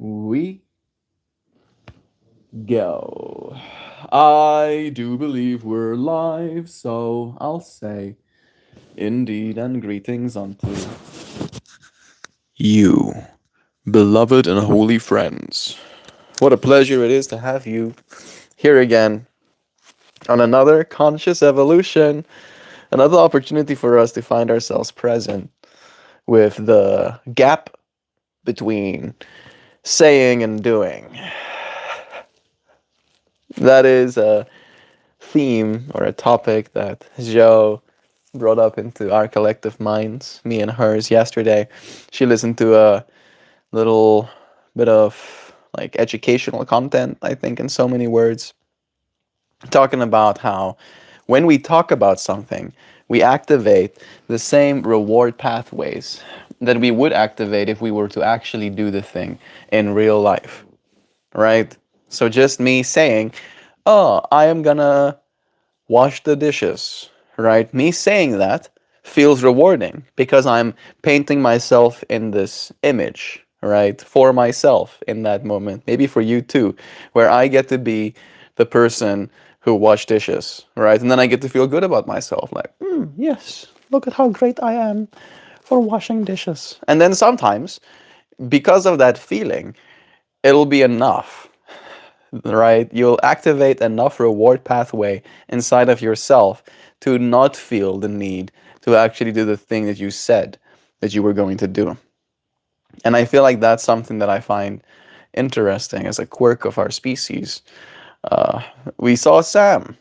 We go. I do believe we're live, so I'll say indeed and greetings unto you, beloved and holy friends. What a pleasure it is to have you here again on another conscious evolution, another opportunity for us to find ourselves present with the gap between saying and doing. That is a theme or a topic that Joe brought up into our collective minds, me and hers, yesterday. She listened to a little bit of like educational content, I think, in so many words, talking about how when we talk about something, we activate the same reward pathways that we would activate if we were to actually do the thing in real life, right? So just me saying, oh, I am gonna wash the dishes, right? Me saying that feels rewarding because I'm painting myself in this image, right? For myself in that moment, maybe for you too, where I get to be the person who washed dishes, right? And then I get to feel good about myself, like, yes, look at how great I am for washing dishes. And then sometimes, because of that feeling, it'll be enough, right? You'll activate enough reward pathway inside of yourself to not feel the need to actually do the thing that you said that you were going to do. And I feel like that's something that I find interesting as a quirk of our species. Uh, we saw Sam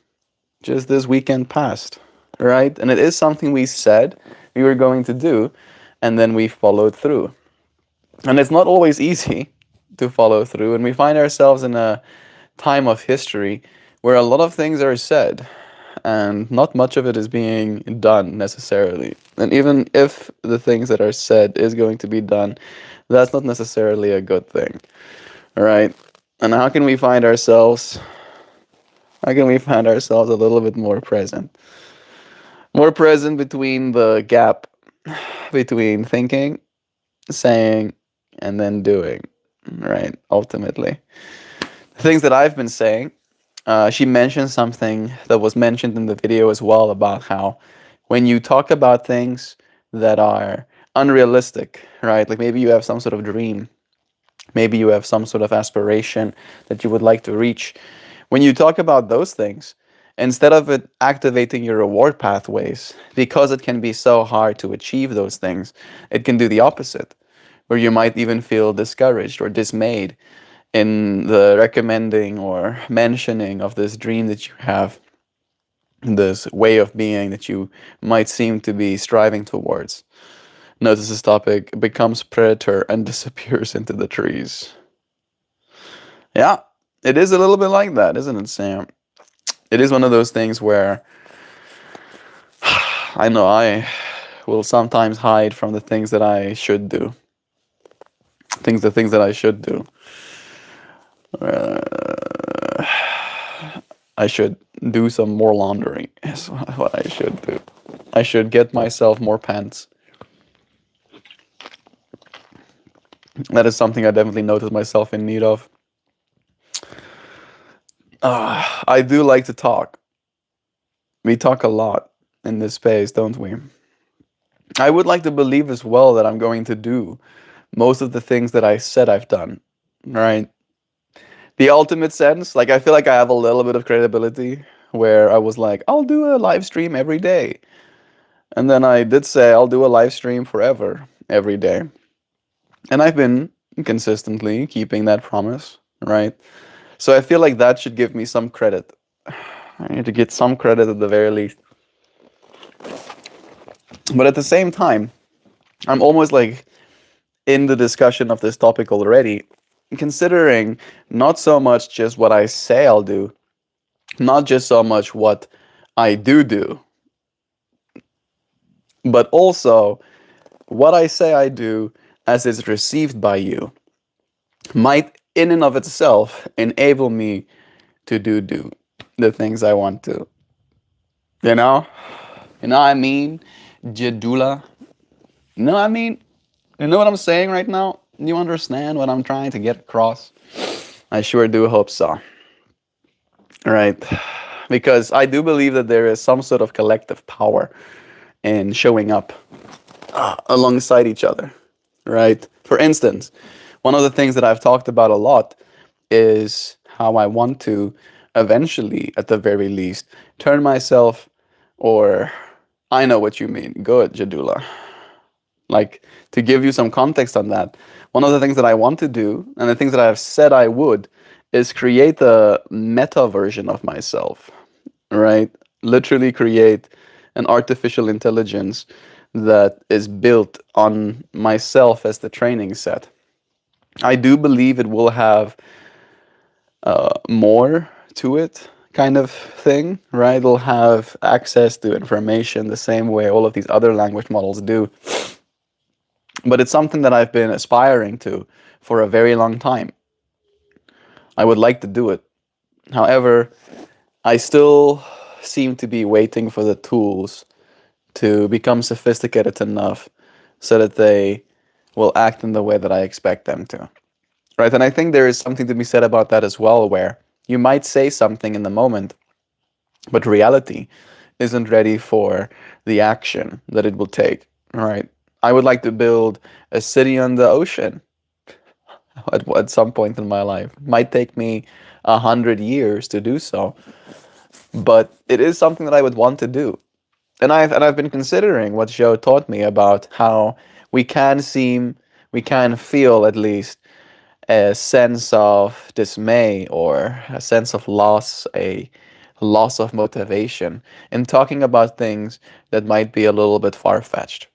just this weekend past, right? And it is something we said we were going to do, and then we followed through. And it's not always easy to follow through, and we find ourselves in a time of history where a lot of things are said and not much of it is being done necessarily. And even if the things that are said is going to be done, that's not necessarily a good thing. All right? And how can we find ourselves a little bit more present? More present between the gap between thinking, saying, and then doing, right? Ultimately. The things that I've been saying, she mentioned something that was mentioned in the video as well about how when you talk about things that are unrealistic, right? Like maybe you have some sort of dream, maybe you have some sort of aspiration that you would like to reach. When you talk about those things, instead of it activating your reward pathways, because it can be so hard to achieve those things, it can do the opposite, where you might even feel discouraged or dismayed in the recommending or mentioning of this dream that you have, this way of being that you might seem to be striving towards. Notice this topic becomes predator and disappears into the trees. Yeah, it is a little bit like that, isn't it, Sam? It is one of those things where I know I will sometimes hide from the things that I should do. The things that I should do. I should do some more laundry. Is what I should do. I should get myself more pants. That is something I definitely notice myself in need of. I do like to talk. We talk a lot in this space, don't we? I would like to believe as well that I'm going to do most of the things that I said I've done, right? The ultimate sense, like I feel like I have a little bit of credibility where I was like, I'll do a live stream every day. And then I did say I'll do a live stream forever, every day. And I've been consistently keeping that promise, right? So I feel like that should give me some credit. I need to get some credit at the very least. But at the same time, I'm almost like in the discussion of this topic already, considering not so much just what I say I'll do, not just so much what I do, but also what I say I do as it's received by you might in and of itself enable me to do the things I want to. You know? You know what I mean? Jadula. You know what I mean? You know what I'm saying right now? You understand what I'm trying to get across? I sure do hope so. Right? Because I do believe that there is some sort of collective power in showing up alongside each other. Right? For instance, one of the things that I've talked about a lot is how I want to eventually, at the very least, turn myself, or I know what you mean. Good, Jadula. Like, to give you some context on that, one of the things that I want to do, and the things that I've said I would, is create a meta version of myself, right? Literally create an artificial intelligence that is built on myself as the training set. I do believe it will have more to it, kind of thing, right? It'll have access to information the same way all of these other language models do. But it's something that I've been aspiring to for a very long time. I would like to do it. However, I still seem to be waiting for the tools to become sophisticated enough so that they will act in the way that I expect them to. Right? And I think there is something to be said about that as well, where you might say something in the moment, but reality isn't ready for the action that it will take. Right? I would like to build a city on the ocean at some point in my life. It might take me 100 years to do so, but it is something that I would want to do. And I've been considering what Joe taught me about how we can feel at least a sense of dismay or a sense of loss, a loss of motivation in talking about things that might be a little bit far-fetched.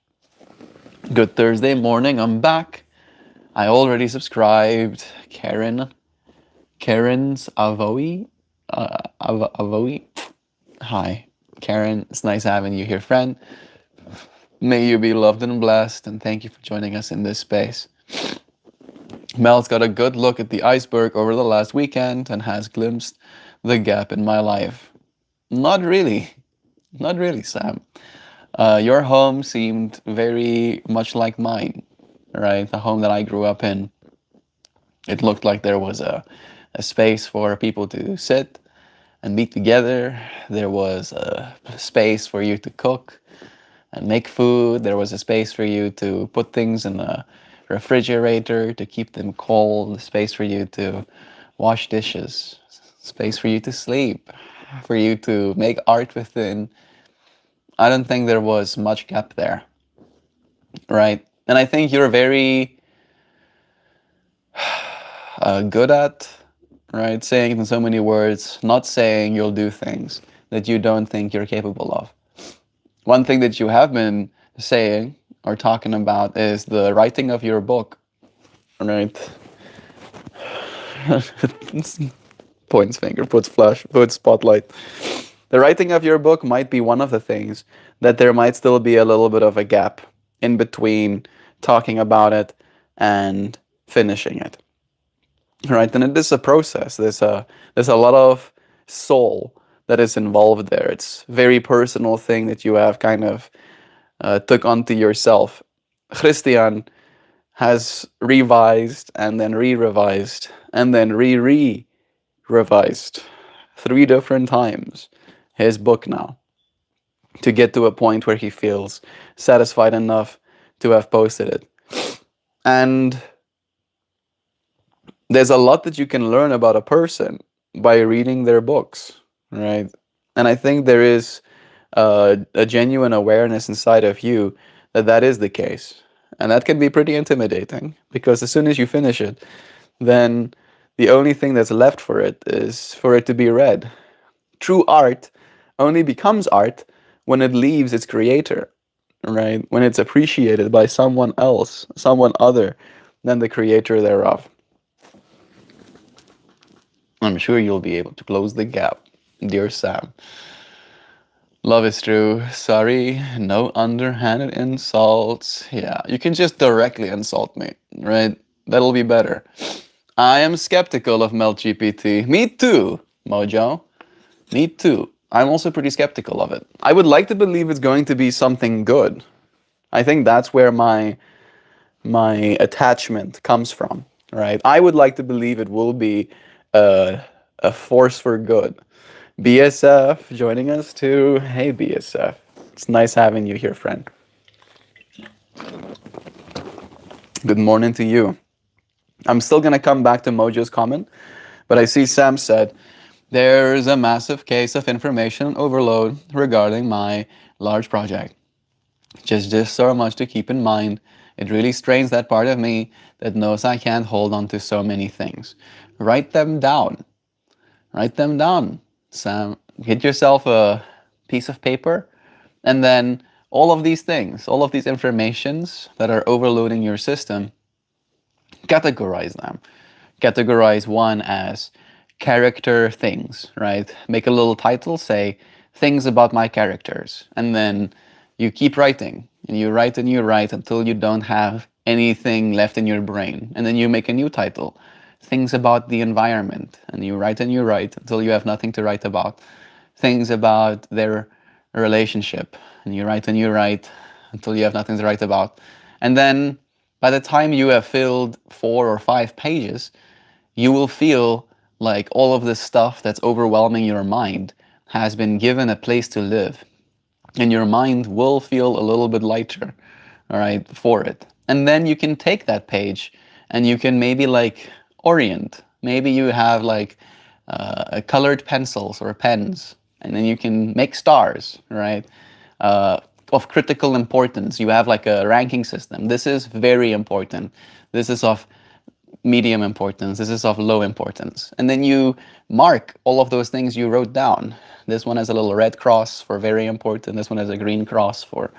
Good Thursday morning, I'm back. I already subscribed. Karen's Avoe? Avoe? Hi, Karen. It's nice having you here, friend. May you be loved and blessed, and thank you for joining us in this space. Mel's got a good look at the iceberg over the last weekend and has glimpsed the gap in my life. Not really. Not really, Sam. Your home seemed very much like mine, right? The home that I grew up in. It looked like there was a space for people to sit and meet together. There was a space for you to cook and make food. There was a space for you to put things in the refrigerator to keep them cold. A space for you to wash dishes. Space for you to sleep. For you to make art within. I don't think there was much gap there, right? And I think you're very good at, right, saying it in so many words, not saying you'll do things that you don't think you're capable of. One thing that you have been saying or talking about is the writing of your book, right? Points finger, puts flash, puts spotlight. The writing of your book might be one of the things that there might still be a little bit of a gap in between talking about it and finishing it. Right, and it is a process. There's a lot of soul that is involved there. It's a very personal thing that you have kind of took onto yourself. Christian has revised and then re-revised and then re-revised 3 different times his book now to get to a point where he feels satisfied enough to have posted it. And there's a lot that you can learn about a person by reading their books, right? And I think there is a genuine awareness inside of you that that is the case. And that can be pretty intimidating because as soon as you finish it, then the only thing that's left for it is for it to be read. True art only becomes art when it leaves its creator, right? When it's appreciated by someone else, someone other than the creator thereof. I'm sure you'll be able to close the gap, dear Sam. Love is true. Sorry, no underhanded insults. Yeah, you can just directly insult me, right? That'll be better. I am skeptical of MeltGPT. Me too, Mojo. Me too. I'm also pretty skeptical of it. I would like to believe it's going to be something good. I think that's where my my attachment comes from, right? I would like to believe it will be a, a force for good. BSF joining us too. Hey, BSF. It's nice having you here, friend. Good morning to you. I'm still going to come back to Mojo's comment, but I see Sam said, there's a massive case of information overload regarding my large project. Just so much to keep in mind. It really strains that part of me that knows I can't hold on to so many things. Write them down. Write them down. Sam, get yourself a piece of paper, and then all of these things, all of these informations that are overloading your system, categorize them. Categorize one as character things, right? Make a little title, say things about my characters, and then you keep writing, and you write until you don't have anything left in your brain, and then you make a new title, things about the environment, and you write until you have nothing to write about, things about their relationship, and you write until you have nothing to write about, and then by the time you have filled 4 or 5 pages, you will feel like all of this stuff that's overwhelming your mind has been given a place to live. And your mind will feel a little bit lighter, all right, for it. And then you can take that page and you can maybe like orient. Maybe you have like colored pencils or pens, and then you can make stars, right? Of critical importance. You have like a ranking system. This is very important. This is of medium importance. This is of low importance. And then you mark all of those things you wrote down. This one has a little red cross for very important. This one has a green cross for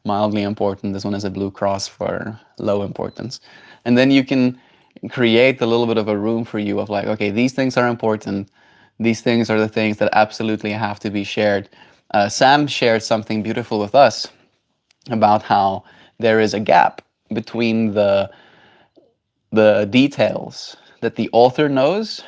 mildly important. This one has a blue cross for low importance. And then you can create a little bit of a room for you of like, okay, these things are important. These things are the things that absolutely have to be shared. Sam shared something beautiful with us about how there is a gap between the details that the author knows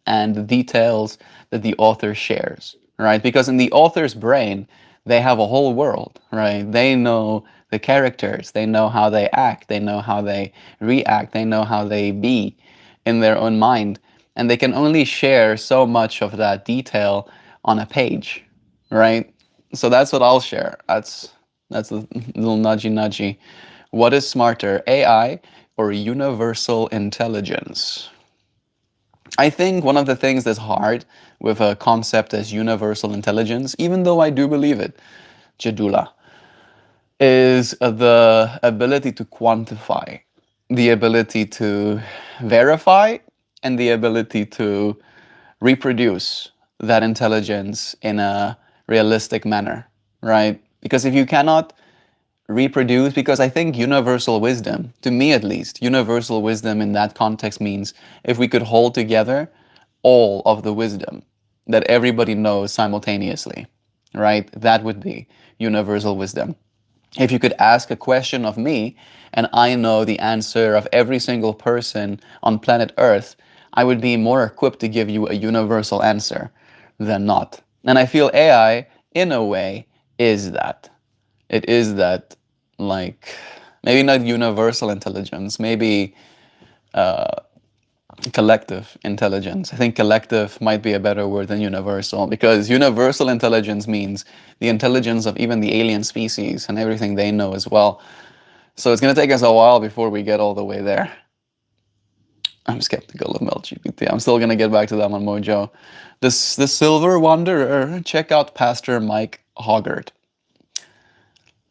and the details that the author shares, right? Because in the author's brain, they have a whole world, right? They know the characters, they know how they act, they know how they react, they know how they be in their own mind, and they can only share so much of that detail on a page, right? So that's what I'll share. That's a little nudgy. What is smarter, AI or universal intelligence? I think one of the things that's hard with a concept as universal intelligence, even though I do believe it, Jadula, is the ability to quantify, the ability to verify, and the ability to reproduce that intelligence in a realistic manner, right? Because if you cannot reproduce, because I think universal wisdom, to me at least, universal wisdom in that context means if we could hold together all of the wisdom that everybody knows simultaneously, right? That would be universal wisdom. If you could ask a question of me and I know the answer of every single person on planet Earth, I would be more equipped to give you a universal answer than not. And I feel AI, in a way, is that. It is that, like, maybe not universal intelligence, maybe collective intelligence. I think collective might be a better word than universal, because universal intelligence means the intelligence of even the alien species and everything they know as well. So it's going to take us a while before we get all the way there. I'm skeptical of MeltGPT. I'm still going to get back to that one, Mojo. The Silver Wanderer, check out Pastor Mike Hoggart.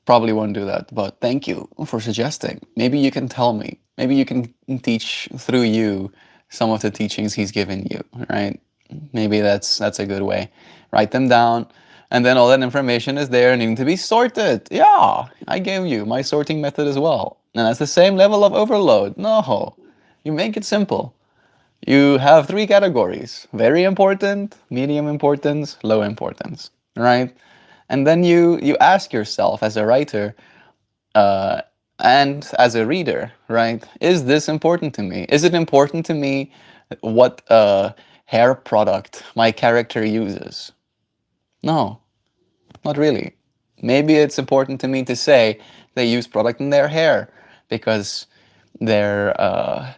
Probably won't do that, but thank you for suggesting. Maybe you can tell me. Maybe you can teach through you some of the teachings he's given you, right? Maybe that's a good way. Write them down, and then all that information is there needing to be sorted. Yeah, I gave you my sorting method as well. And that's the same level of overload. No, you make it simple. You have 3 categories: very important, medium importance, low importance, right? And then you ask yourself as a writer and as a reader, right? Is this important to me? Is it important to me what hair product my character uses? No, not really. Maybe it's important to me to say they use product in their hair because they're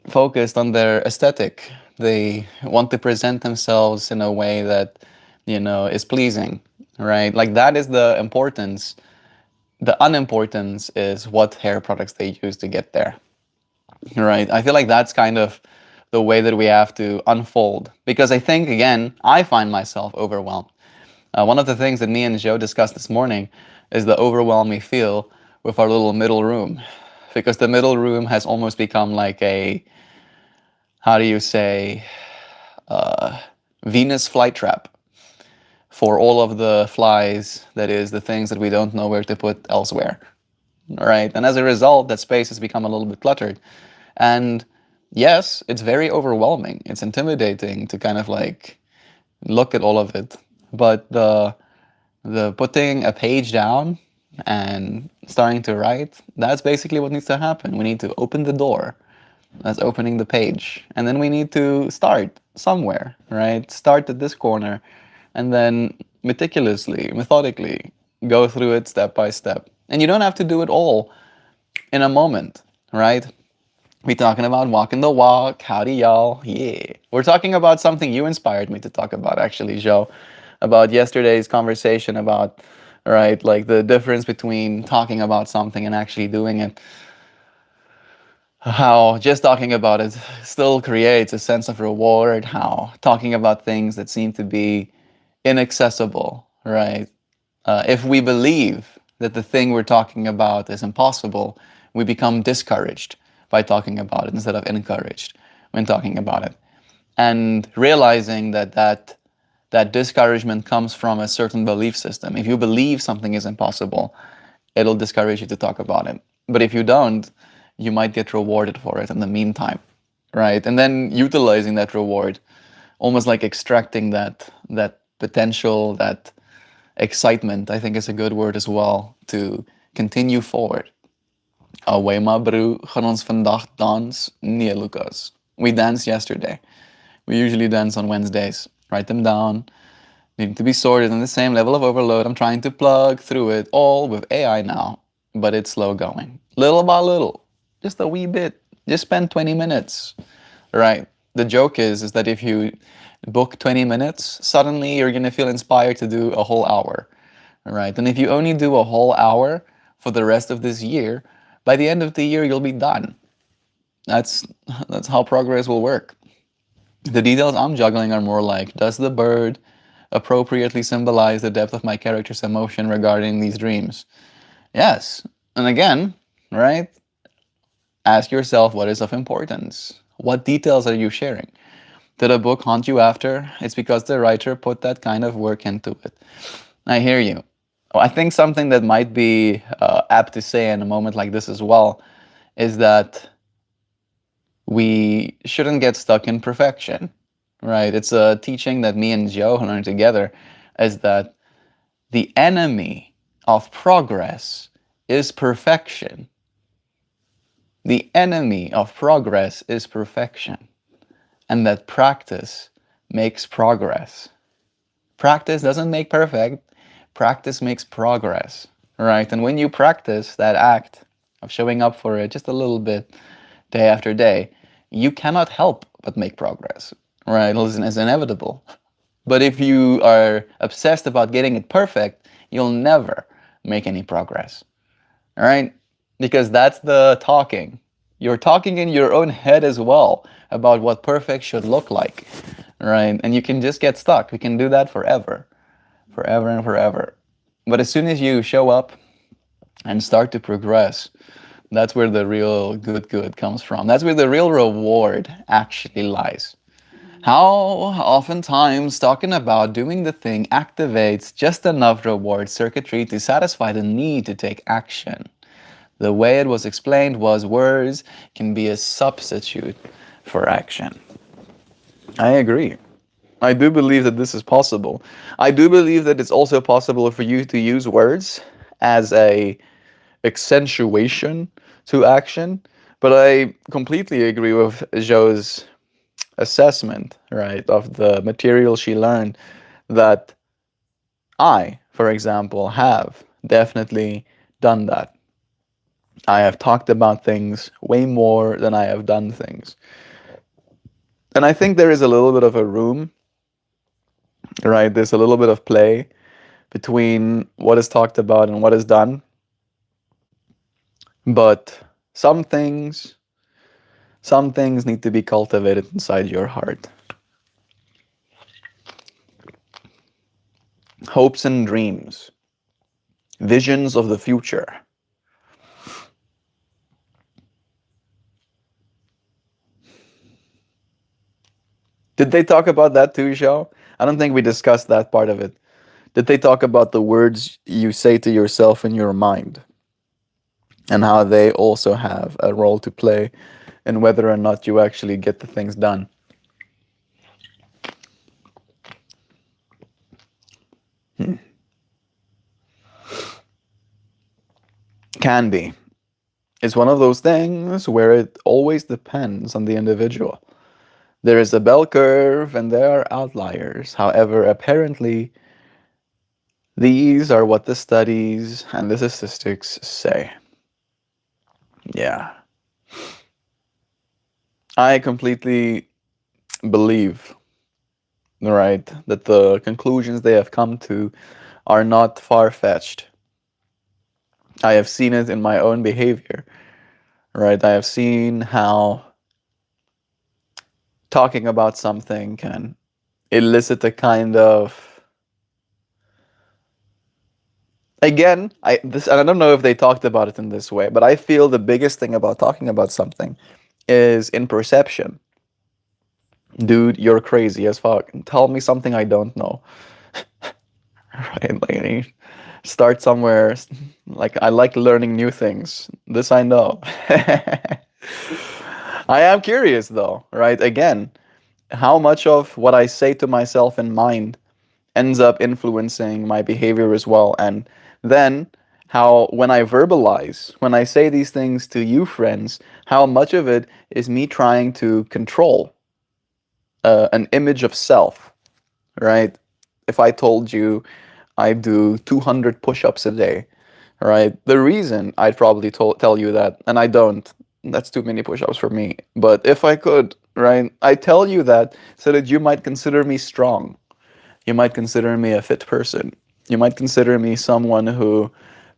focused on their aesthetic. They want to present themselves in a way that, is pleasing, right? Like that is the importance. The unimportance is what hair products they use to get there, right? I feel like that's kind of the way that we have to unfold, because I think, again, I find myself overwhelmed. One of the things that me and Joe discussed this morning is the overwhelm we feel with our little middle room, because the middle room has almost become like a, how do you say, Venus flytrap for all of the flies, that is, the things that we don't know where to put elsewhere, right? And as a result, that space has become a little bit cluttered. And yes, it's very overwhelming. It's intimidating to kind of like look at all of it. But the putting a page down and starting to write, that's basically what needs to happen. We need to open the door. That's opening the page. And then we need to start somewhere, right? Start at this corner and then meticulously, methodically go through it step by step. And you don't have to do it all in a moment, right? We talking about walking the walk. Howdy, y'all. Yeah. We're talking about something you inspired me to talk about, actually, Joe. About yesterday's conversation about, right, like the difference between talking about something and actually doing it. How just talking about it still creates a sense of reward. How talking about things that seem to be inaccessible, right? If we believe that the thing we're talking about is impossible, we become discouraged by talking about it instead of encouraged when talking about it. And realizing that discouragement comes from a certain belief system. If you believe something is impossible, it'll discourage you to talk about it. But if you don't, you might get rewarded for it in the meantime, right? And then utilizing that reward, almost like extracting that potential, that excitement, I think is a good word as well, to continue forward. Away, my bro, gaan ons vandaag dans? Nee, Lucas. We danced yesterday. We usually dance on Wednesdays. Write them down. Need to be sorted on the same level of overload. I'm trying to plug through it all with AI now, but it's slow going. Little by little. Just a wee bit. Just spend 20 minutes, right? The joke is that if you book 20 minutes, suddenly you're going to feel inspired to do a whole hour, right? And if you only do a whole hour for the rest of this year, by the end of the year, you'll be done. That's how progress will work. The details I'm juggling are more like, does the bird appropriately symbolize the depth of my character's emotion regarding these dreams? Yes. And again, right? Ask yourself what is of importance. What details are you sharing? Did a book haunt you after? It's because the writer put that kind of work into it. I hear you. I think something that might be apt to say in a moment like this as well is that we shouldn't get stuck in perfection, right? It's a teaching that me and Joe learned together, is that the enemy of progress is perfection. The enemy of progress is perfection, and that practice makes progress. Practice doesn't make perfect, practice makes progress, right? And when you practice that act of showing up for it just a little bit, day after day, you cannot help but make progress, right? It's inevitable. But if you are obsessed about getting it perfect, you'll never make any progress, all right? Because that's the talking. You're talking in your own head as well about what perfect should look like, right? And you can just get stuck. We can do that forever, forever and forever. But as soon as you show up and start to progress, that's where the real good comes from. That's where the real reward actually lies. How oftentimes talking about doing the thing activates just enough reward circuitry to satisfy the need to take action. The way it was explained was words can be a substitute for action. I agree. I do believe that this is possible. I do believe that it's also possible for you to use words as a accentuation to action. But I completely agree with Joe's assessment, right, of the material she learned, that I, for example, have definitely done that. I have talked about things way more than I have done things. And I think there is a little bit of a room, right? There's a little bit of play between what is talked about and what is done. But some things, some things need to be cultivated inside your heart. Hopes and dreams, visions of the future. Did they talk about that too, Xiao? I don't think we discussed that part of it. Did they talk about the words you say to yourself in your mind and how they also have a role to play in whether or not you actually get the things done? Can be. It's one of those things where it always depends on the individual. There is a bell curve and there are outliers. However, apparently, these are what the studies and the statistics say. Yeah. I completely believe, right, that the conclusions they have come to are not far-fetched. I have seen it in my own behavior, right? I have seen how talking about something can elicit a kind of, again, I don't know if they talked about it in this way, but I feel the biggest thing about talking about something is in perception. Dude, you're crazy as fuck. Tell me something I don't know. Right? Like, start somewhere. Like, I like learning new things. This I know. I am curious though, right? Again, how much of what I say to myself in mind ends up influencing my behavior as well. And then how, when I verbalize, when I say these things to you friends, how much of it is me trying to control an image of self, right? If I told you I do 200 push-ups a day, right? The reason I'd probably tell you that, and I don't, that's too many push-ups for me. But if I could, right, I tell you that so that you might consider me strong. You might consider me a fit person. You might consider me someone who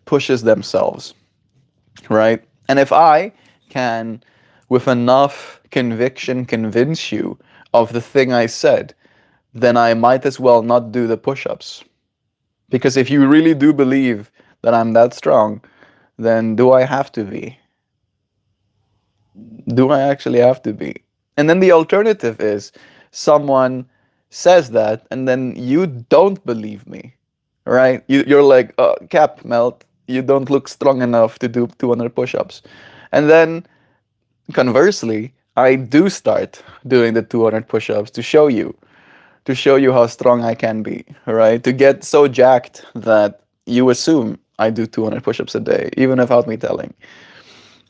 pushes themselves, right? And if I can, with enough conviction, convince you of the thing I said, then I might as well not do the push-ups. Because if you really do believe that I'm that strong, then do I have to be? Do I actually have to be? And then the alternative is someone says that and then you don't believe me, right? You're like, Cap, Melt, you don't look strong enough to do 200 push-ups. And then conversely, I do start doing the 200 push-ups to show you how strong I can be, right? To get so jacked that you assume I do 200 push-ups a day, even without me telling.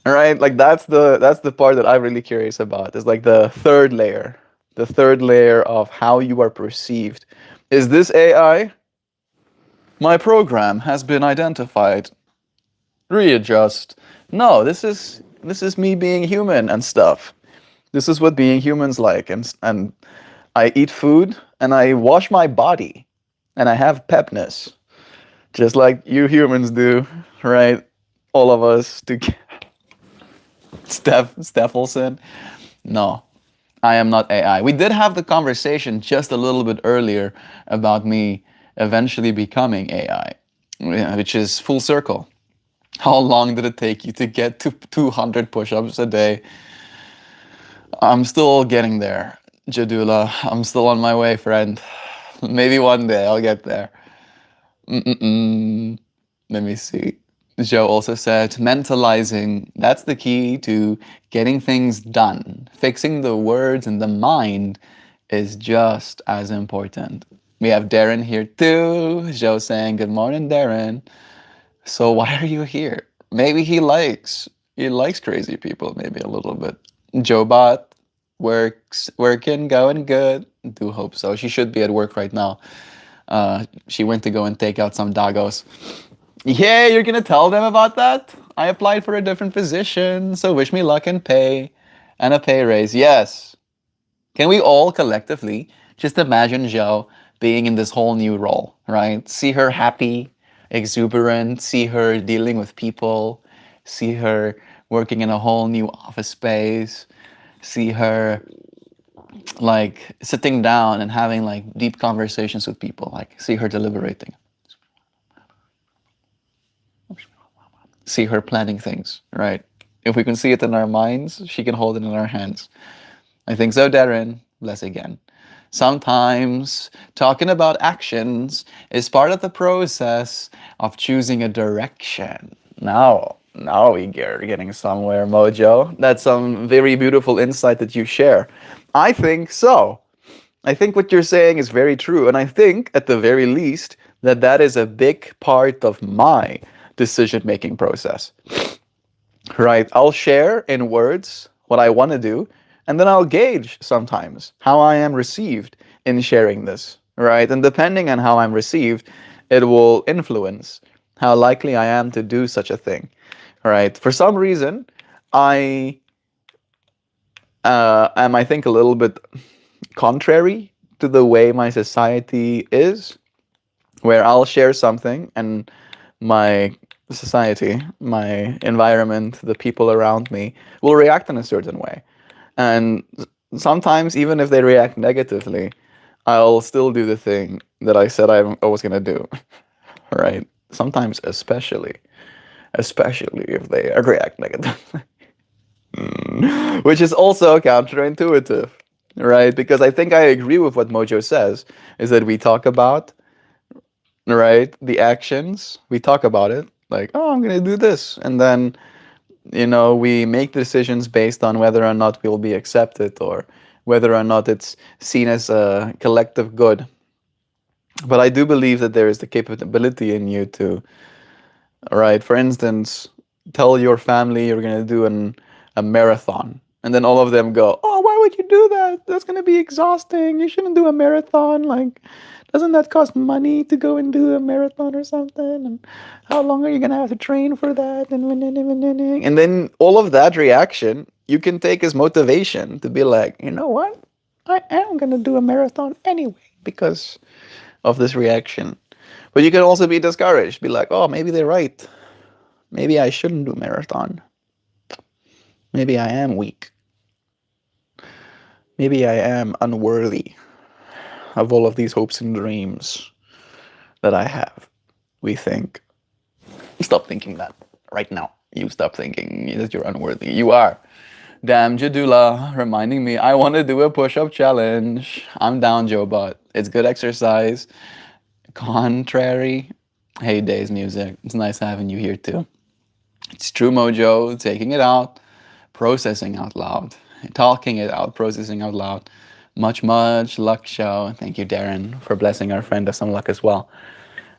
All right, like that's the part that I'm really curious about. Is like the third layer of how you are perceived. Is this AI? My program has been identified. Readjust. No, this is me being human and stuff. This is what being human's like, and I eat food and I wash my body, and I have pepness, just like you humans do, right? All of us to Stephelson. No, I am not AI. We did have the conversation just a little bit earlier about me eventually becoming AI, which is full circle. How long did it take you to get to 200 push-ups a day? I'm still getting there, Jadula. I'm still on my way, friend. Maybe one day I'll get there. Let me see. Joe also said, mentalizing, that's the key to getting things done. Fixing the words in the mind is just as important. We have Darren here too. Joe saying, good morning, Darren. So why are you here? Maybe he likes crazy people, maybe a little bit. Joe Bot, working, going good. Do hope so. She should be at work right now. She went to go and take out some doggos. Yeah, you're gonna tell them about that? I applied for a different position, so wish me luck and pay. And a pay raise. Yes. Can we all collectively just imagine Zhou being in this whole new role, right? See her happy, exuberant, see her dealing with people, see her working in a whole new office space, see her like sitting down and having like deep conversations with people, like see her deliberating, see her planning things, right? If we can see it in our minds, she can hold it in our hands. I think so, Darren. Bless again. Sometimes talking about actions is part of the process of choosing a direction. Now we are getting somewhere, Mojo. That's some very beautiful insight that you share. I think so. I think what you're saying is very true. And I think, at the very least, that that is a big part of my decision making process. Right? I'll share in words what I want to do, and then I'll gauge sometimes how I am received in sharing this. Right? And depending on how I'm received, it will influence how likely I am to do such a thing. Right? For some reason, I am, I think, a little bit contrary to the way my society is, where I'll share something and my society, my environment, the people around me will react in a certain way. And sometimes, even if they react negatively, I'll still do the thing that I said I was going to do. Right? Sometimes, especially if they react negatively. Which is also counterintuitive, right? Because I think I agree with what Mojo says, is that we talk about, right, the actions, we talk about it, like, oh, I'm going to do this. And then, we make decisions based on whether or not we'll be accepted or whether or not it's seen as a collective good. But I do believe that there is the capability in you to, right, for instance, tell your family you're going to do a marathon. And then all of them go, oh, why would you do that? That's going to be exhausting. You shouldn't do a marathon. Like, doesn't that cost money to go and do a marathon or something? And how long are you going to have to train for that? And then all of that reaction, you can take as motivation to be like, you know what? I am going to do a marathon anyway because of this reaction. But you can also be discouraged. Be like, oh, maybe they're right. Maybe I shouldn't do marathon. Maybe I am weak. Maybe I am unworthy of all of these hopes and dreams that I have. We think. Stop thinking that right now. You stop thinking that you're unworthy. You are. Damn, Jadula reminding me I want to do a push-up challenge. I'm down, Joe Butt. It's good exercise. Contrary. Hey, Days Music. It's nice having you here too. It's true, Mojo. Taking it out. Processing out loud. Talking it out. Processing out loud. Much luck, show. Thank you, Darren, for blessing our friend of some luck as well.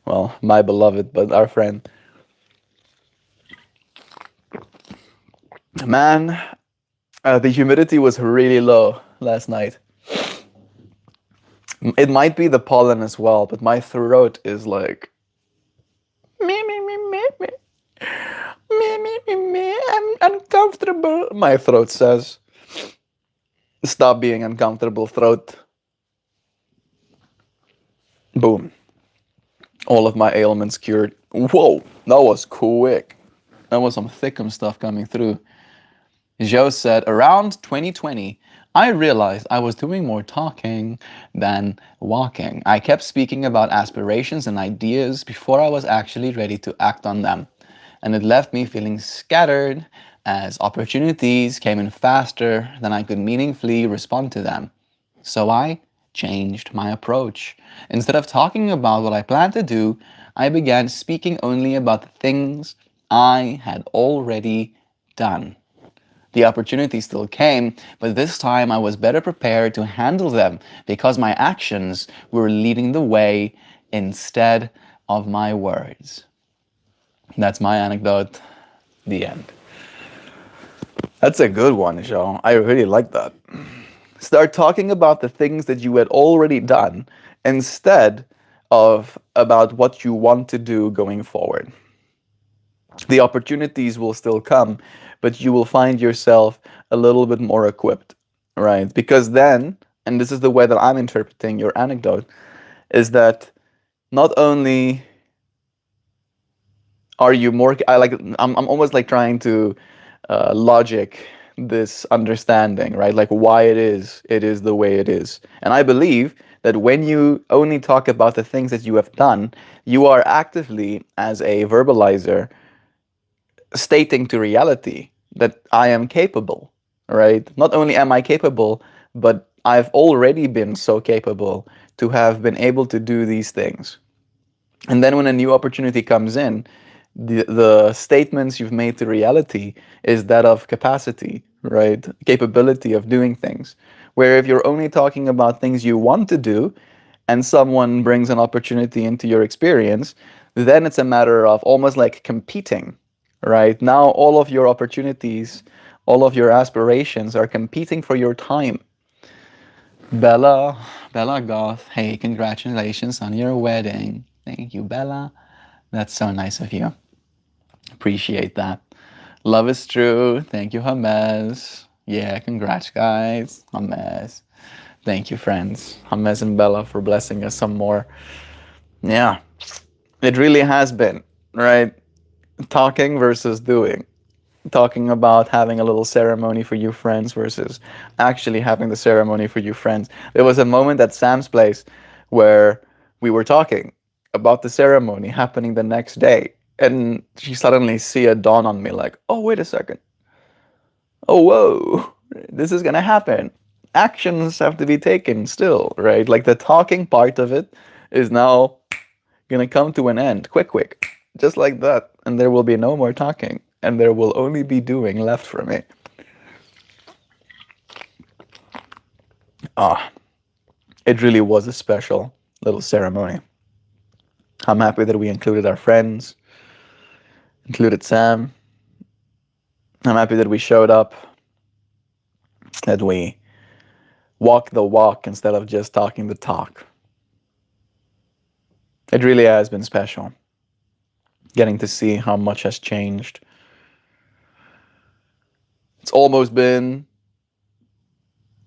Well, my beloved, but our friend. Man, the humidity was really low last night. It might be the pollen as well, but my throat is like, I'm uncomfortable. My throat says, stop being uncomfortable, throat. Boom. All of my ailments cured. Whoa, that was quick. That was some thickum stuff coming through. Joe said, around 2020, I realized I was doing more talking than walking. I kept speaking about aspirations and ideas before I was actually ready to act on them. And it left me feeling scattered as opportunities came in faster than I could meaningfully respond to them. So I changed my approach. Instead of talking about what I planned to do, I began speaking only about the things I had already done. The opportunity still came, but this time I was better prepared to handle them because my actions were leading the way instead of my words. That's my anecdote. The end. That's a good one, Joe. I really like that. Start talking about the things that you had already done instead of about what you want to do going forward. The opportunities will still come, but you will find yourself a little bit more equipped, right? Because then, and this is the way that I'm interpreting your anecdote, is that not only are you more, I'm almost like trying to logic this understanding, right? Like why it is the way it is. And I believe that when you only talk about the things that you have done, you are actively, as a verbalizer, stating to reality that I am capable, right? Not only am I capable, but I've already been so capable to have been able to do these things. And then when a new opportunity comes in, the statements you've made to reality is that of capacity, right? Capability of doing things. Where if you're only talking about things you want to do and someone brings an opportunity into your experience, then it's a matter of almost like competing, right? Now all of your opportunities, all of your aspirations are competing for your time. Bella, Bella Goth, hey, congratulations on your wedding. Thank you, Bella. That's so nice of you. Appreciate that. Love is true. Thank you, Hames. Yeah, congrats, guys. Hames. Thank you, friends. Hames and Bella for blessing us some more. Yeah, it really has been, right? Talking versus doing. Talking about having a little ceremony for you friends versus actually having the ceremony for you friends. There was a moment at Sam's place where we were talking about the ceremony happening the next day, and she suddenly see a dawn on me like, oh, wait a second. Oh, whoa, this is gonna happen. Actions have to be taken still, right? Like the talking part of it is now gonna come to an end. Quick, quick. Just like that. And there will be no more talking. And there will only be doing left for me. Ah, it really was a special little ceremony. I'm happy that we included our friends, included Sam. I'm happy that we showed up, that we walked the walk instead of just talking the talk. It really has been special getting to see how much has changed. It's almost been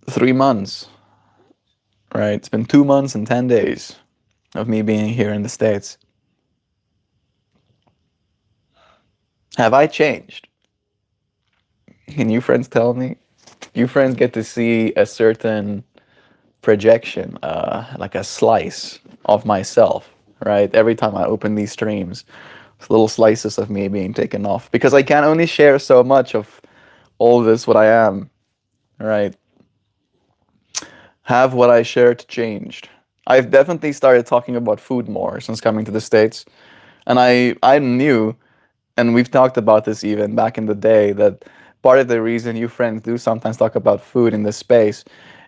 3 months, right? It's been 2 months and 10 days of me being here in the States. Have I changed? Can you friends tell me? You friends get to see a certain projection, like a slice of myself, right? Every time I open these streams, it's little slices of me being taken off because I can only share so much of all this, what I am, right? Have what I shared changed? I've definitely started talking about food more since coming to the States. And I knew, and we've talked about this even back in the day, that part of the reason you friends do sometimes talk about food in this space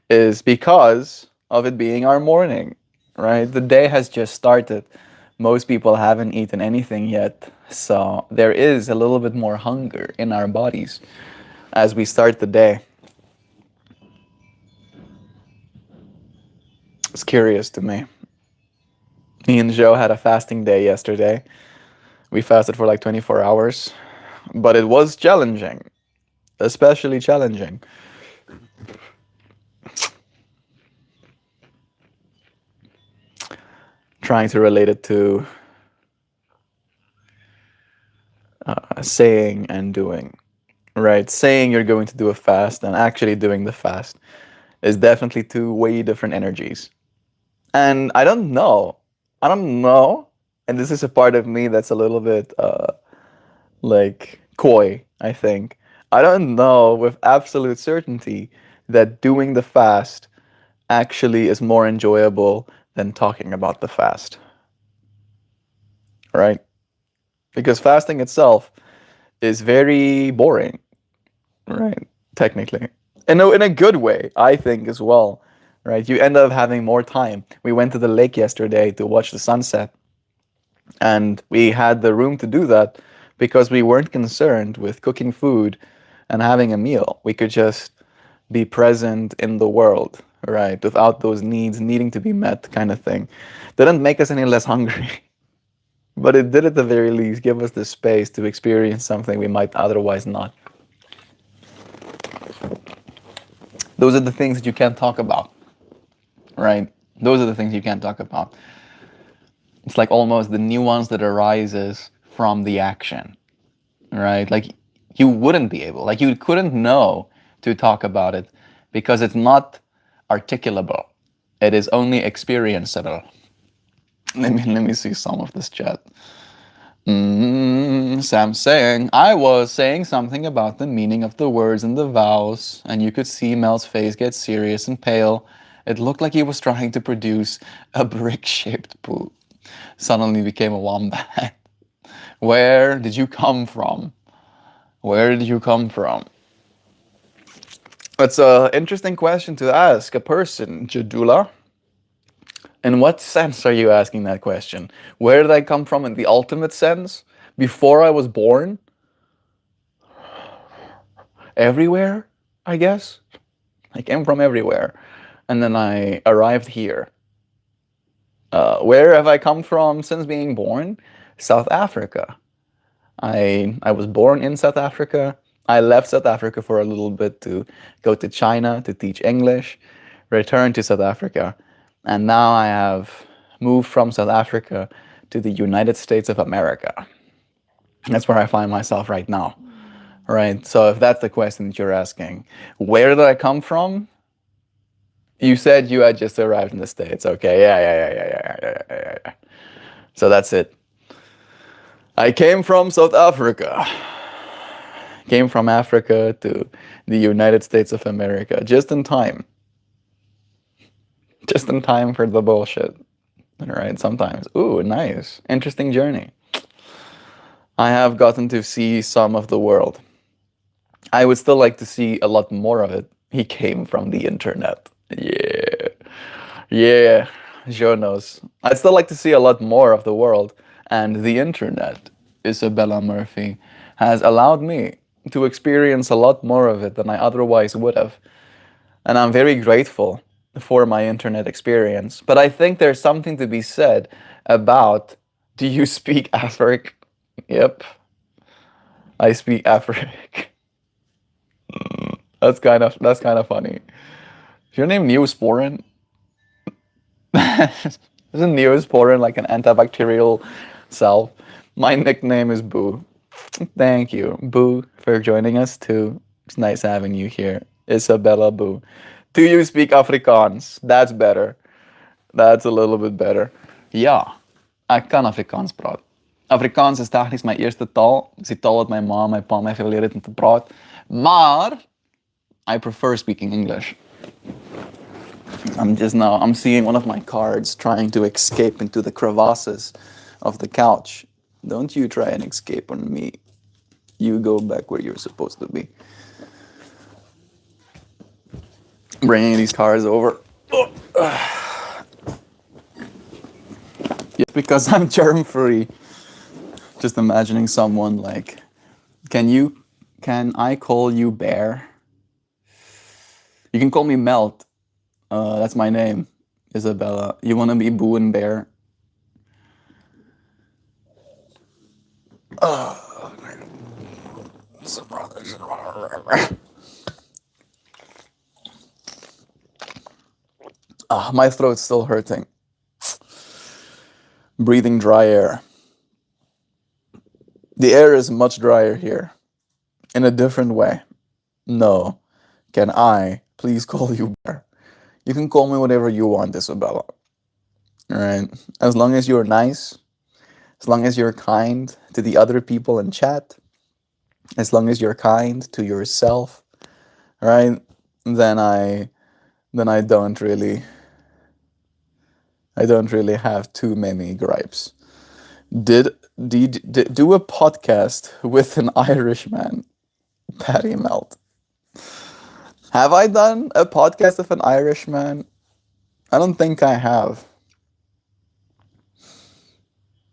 is because of it being our morning, right? The day has just started. Most people haven't eaten anything yet. So there is a little bit more hunger in our bodies as we start the day. It's curious to me. Me and Joe had a fasting day yesterday. We fasted for like 24 hours, but it was challenging, especially challenging. Trying to relate it to saying and doing, right? Saying you're going to do a fast and actually doing the fast is definitely two way different energies. And I don't know, and this is a part of me that's a little bit like coy, I think. I don't know with absolute certainty that doing the fast actually is more enjoyable than talking about the fast, right? Because fasting itself is very boring, right? Technically. In a good way, I think as well, right? You end up having more time. We went to the lake yesterday to watch the sunset, and we had the room to do that because we weren't concerned with cooking food and having a meal. We could just be present in the world, right? Without those needs needing to be met, kind of thing. Didn't make us any less hungry. But it did at the very least give us the space to experience something we might otherwise not. Those are the things that you can't talk about, right? Those are the things you can't talk about. It's like almost the nuance that arises from the action, right? Like you wouldn't be able, like you couldn't know to talk about it because it's not articulable. It is only experienceable. Let me see some of this chat. Sam saying, I was saying something about the meaning of the words and the vowels, and you could see Mel's face get serious and pale. It looked like he was trying to produce a brick-shaped poo. Suddenly became a wombat. Where did you come from? Where did you come from? That's an interesting question to ask a person, Jadula. In what sense are you asking that question? Where did I come from in the ultimate sense? Before I was born? Everywhere, I guess. I came from everywhere. And then I arrived here. Where have I come from since being born? South Africa. I was born in South Africa. I left South Africa for a little bit to go to China to teach English, returned to South Africa, and now I have moved from South Africa to the United States of America. That's where I find myself right now. Right? So if that's the question that you're asking, where did I come from? You said you had just arrived in the States. Okay, yeah. So that's it. I came from South Africa. Came from Africa to the United States of America just in time. Just in time for the bullshit. Right? Sometimes. Ooh, nice. Interesting journey. I have gotten to see some of the world. I would still like to see a lot more of it. He came from the internet. Yeah, Joe knows. I'd still like to see a lot more of the world, and the internet, Isabella Murphy, has allowed me to experience a lot more of it than I otherwise would have. And I'm very grateful for my internet experience. But I think there's something to be said about, do you speak Afric? Yep, I speak Afric. That's kind of funny. Is your name Neosporin? Isn't Neosporin like an antibacterial salve? My nickname is Boo. Thank you, Boo, for joining us too. It's nice having you here. Isabella Boo. Do you speak Afrikaans? That's better. That's a little bit better. Ja, ik kan Afrikaans praten. Afrikaans is technisch mijn eerste taal. Het is die taal wat mijn ma en mijn pa mij geleerd hebben te praten. Maar I prefer speaking English. I'm seeing one of my cards trying to escape into the crevasses of the couch. Don't you try and escape on me. You go back where you're supposed to be. Bringing these cards over. Just because I'm germ free. Just imagining someone like, can I call you Bear? You can call me Melt. That's my name, Isabella. You want to be Boo and Bear? My throat's still hurting. Breathing dry air. The air is much drier here. In a different way. No. Can I please call you Bear? You can call me whatever you want, Isabella. Alright? As long as you're nice, as long as you're kind to the other people in chat, as long as you're kind to yourself, right? Then I don't really have too many gripes. Did do a podcast with an Irishman, Patty Melt. Have I done a podcast with an Irishman? I don't think I have.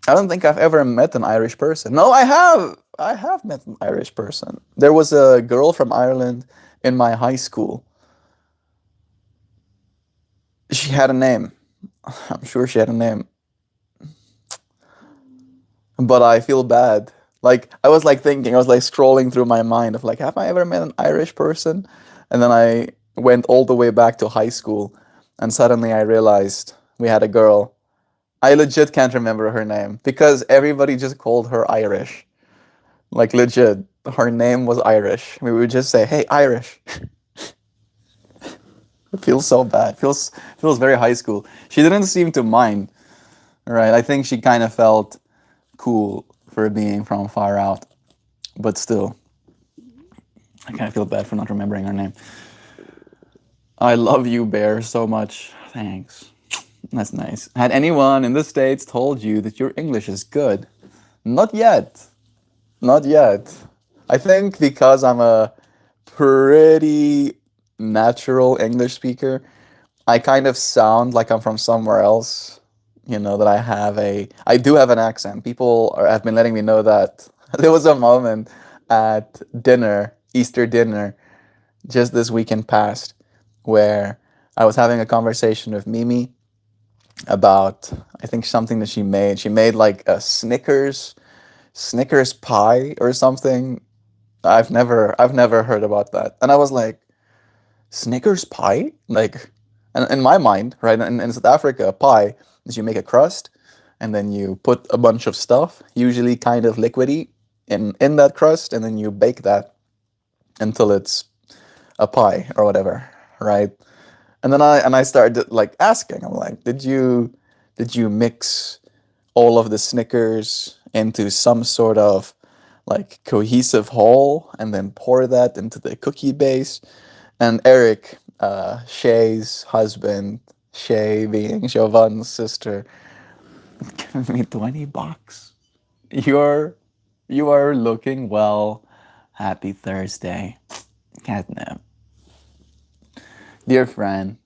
I don't think I've ever met an Irish person. No, I have. I have met an Irish person. There was a girl from Ireland in my high school. She had a name. I'm sure she had a name. but I feel bad. Like I was like thinking, I was like scrolling through my mind of like, have I ever met an Irish person? And then I went all the way back to high school, and suddenly I realized we had a girl. I legit can't remember her name because everybody just called her Irish. Like legit, her name was Irish. We would just say, "Hey, Irish." It feels so bad. Feels very high school. She didn't seem to mind, right? I think she kind of felt cool for being from far out, but still, I kind of feel bad for not remembering her name. I love you, Bear, so much. Thanks. That's nice. Had anyone in the States told you that your English is good? Not yet. Not yet. I think because I'm a pretty natural English speaker, I kind of sound like I'm from somewhere else. You know, that I do have an accent. Have been letting me know that there was a moment at dinner, Easter dinner, just this weekend past, where I was having a conversation with Mimi about, I think, something that she made. She made like a Snickers pie or something. I've never heard about that. And I was like, Snickers pie? Like, and in my mind, right, in South Africa, pie is you make a crust and then you put a bunch of stuff, usually kind of liquidy, in that crust, and then you bake that until it's a pie or whatever, right? And I started like asking, I'm like, did you mix all of the Snickers into some sort of like cohesive whole and then pour that into the cookie base? And Eric, Shay's husband, Shay being Siobhan's sister, give me $20. You're you are looking well. Happy Thursday. Catnip. Dear friend,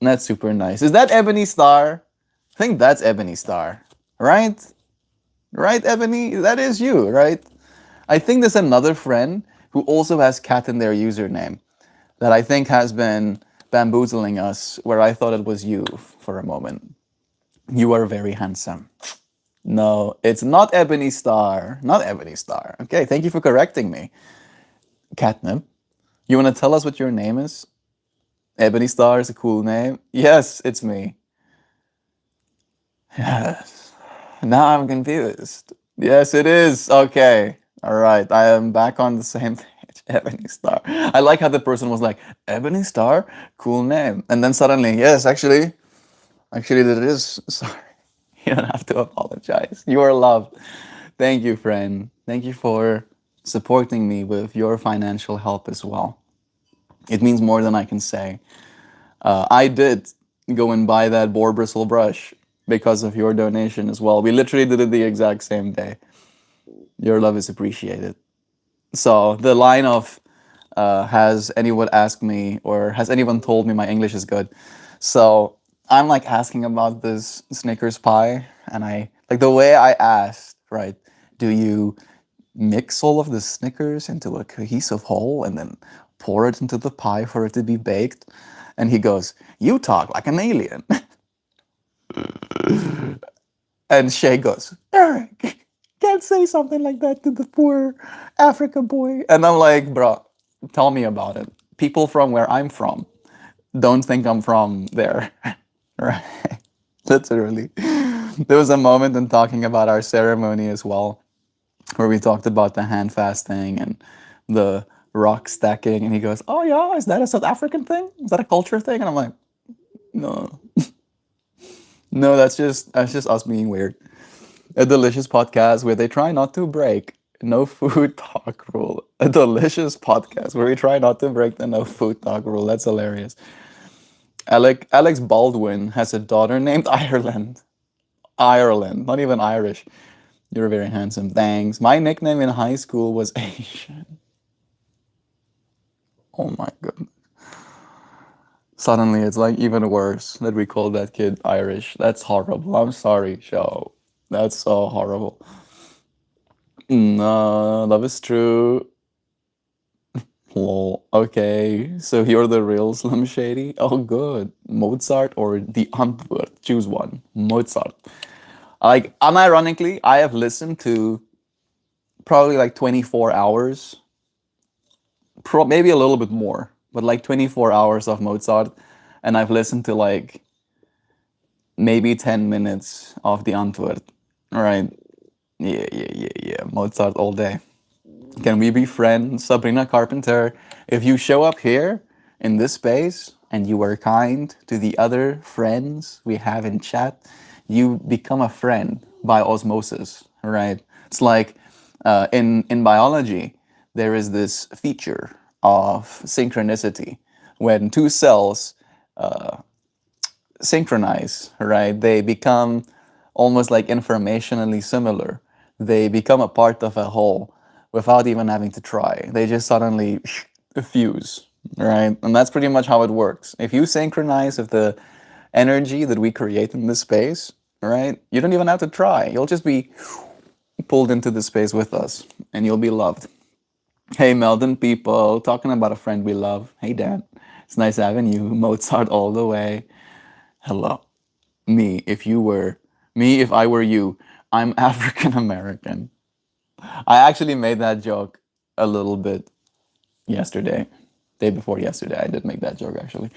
that's super nice. Is that Ebony Star? I think that's Ebony Star. Right? Right, Ebony? That is you, right? I think there's another friend who also has cat in their username that I think has been bamboozling us, where I thought it was you for a moment. You are very handsome. No, it's not Ebony Star. Not Ebony Star. Okay, thank you for correcting me. Catnip, you want to tell us what your name is? Ebony Star is a cool name. Yes, it's me. Yes. Now I'm confused. Yes, it is. Okay. All right. I am back on the same page. Ebony Star. I like how the person was like, Ebony Star? Cool name. And then suddenly, yes, actually, that is. Sorry. You don't have to apologize. You are loved. Thank you, friend. Thank you for supporting me with your financial help as well. It means more than I can say. I did go and buy that boar bristle brush because of your donation as well. We literally did it the exact same day. Your love is appreciated. So the line of has anyone asked me or has anyone told me my English is good? So I'm like asking about this Snickers pie, and I like the way I asked, right? Do you mix all of the Snickers into a cohesive whole and then pour it into the pie for it to be baked? And he goes, "You talk like an alien." And Shay goes, "Eric, can't say something like that to the poor Africa boy." And I'm like, bro, tell me about it. People from where I'm from don't think I'm from there. Right? Literally. There was a moment in talking about our ceremony as well, where we talked about the hand fasting and the rock stacking. And he goes, "Oh, yeah, is that a South African thing? Is that a culture thing?" And I'm like, no, no, that's just us being weird. A delicious podcast where they try not to break no food talk rule. A delicious podcast where we try not to break the no food talk rule. That's hilarious. Alex Baldwin has a daughter named Ireland. Ireland, not even Irish. You're very handsome. Thanks. My nickname in high school was Asian. Oh my goodness. Suddenly it's like even worse that we call that kid Irish. That's horrible. I'm sorry, show. That's so horrible. No, love is true. Lol. Okay, so you're the real Slim Shady? Oh, good. Mozart or the Antwoord? Choose one. Mozart. Like, unironically, I have listened to probably like 24 hours, maybe a little bit more, but like 24 hours of Mozart, and I've listened to like maybe 10 minutes of the Antwort. Right? Yeah, yeah, yeah, yeah. Mozart all day. Can we be friends, Sabrina Carpenter? If you show up here in this space and you are kind to the other friends we have in chat, you become a friend by osmosis, right? It's like in biology, there is this feature of synchronicity when two cells synchronize, right? They become almost like informationally similar. They become a part of a whole without even having to try. They just suddenly fuse, right? And that's pretty much how it works. If you synchronize with the energy that we create in this space, right? You don't even have to try. You'll just be pulled into the space with us and you'll be loved. Hey, Melden people, talking about a friend we love. Hey, Dan. It's nice having you. Mozart all the way. Hello. Me if I were you, I'm African American. I actually made that joke a little bit yesterday. Day before yesterday, I did make that joke actually.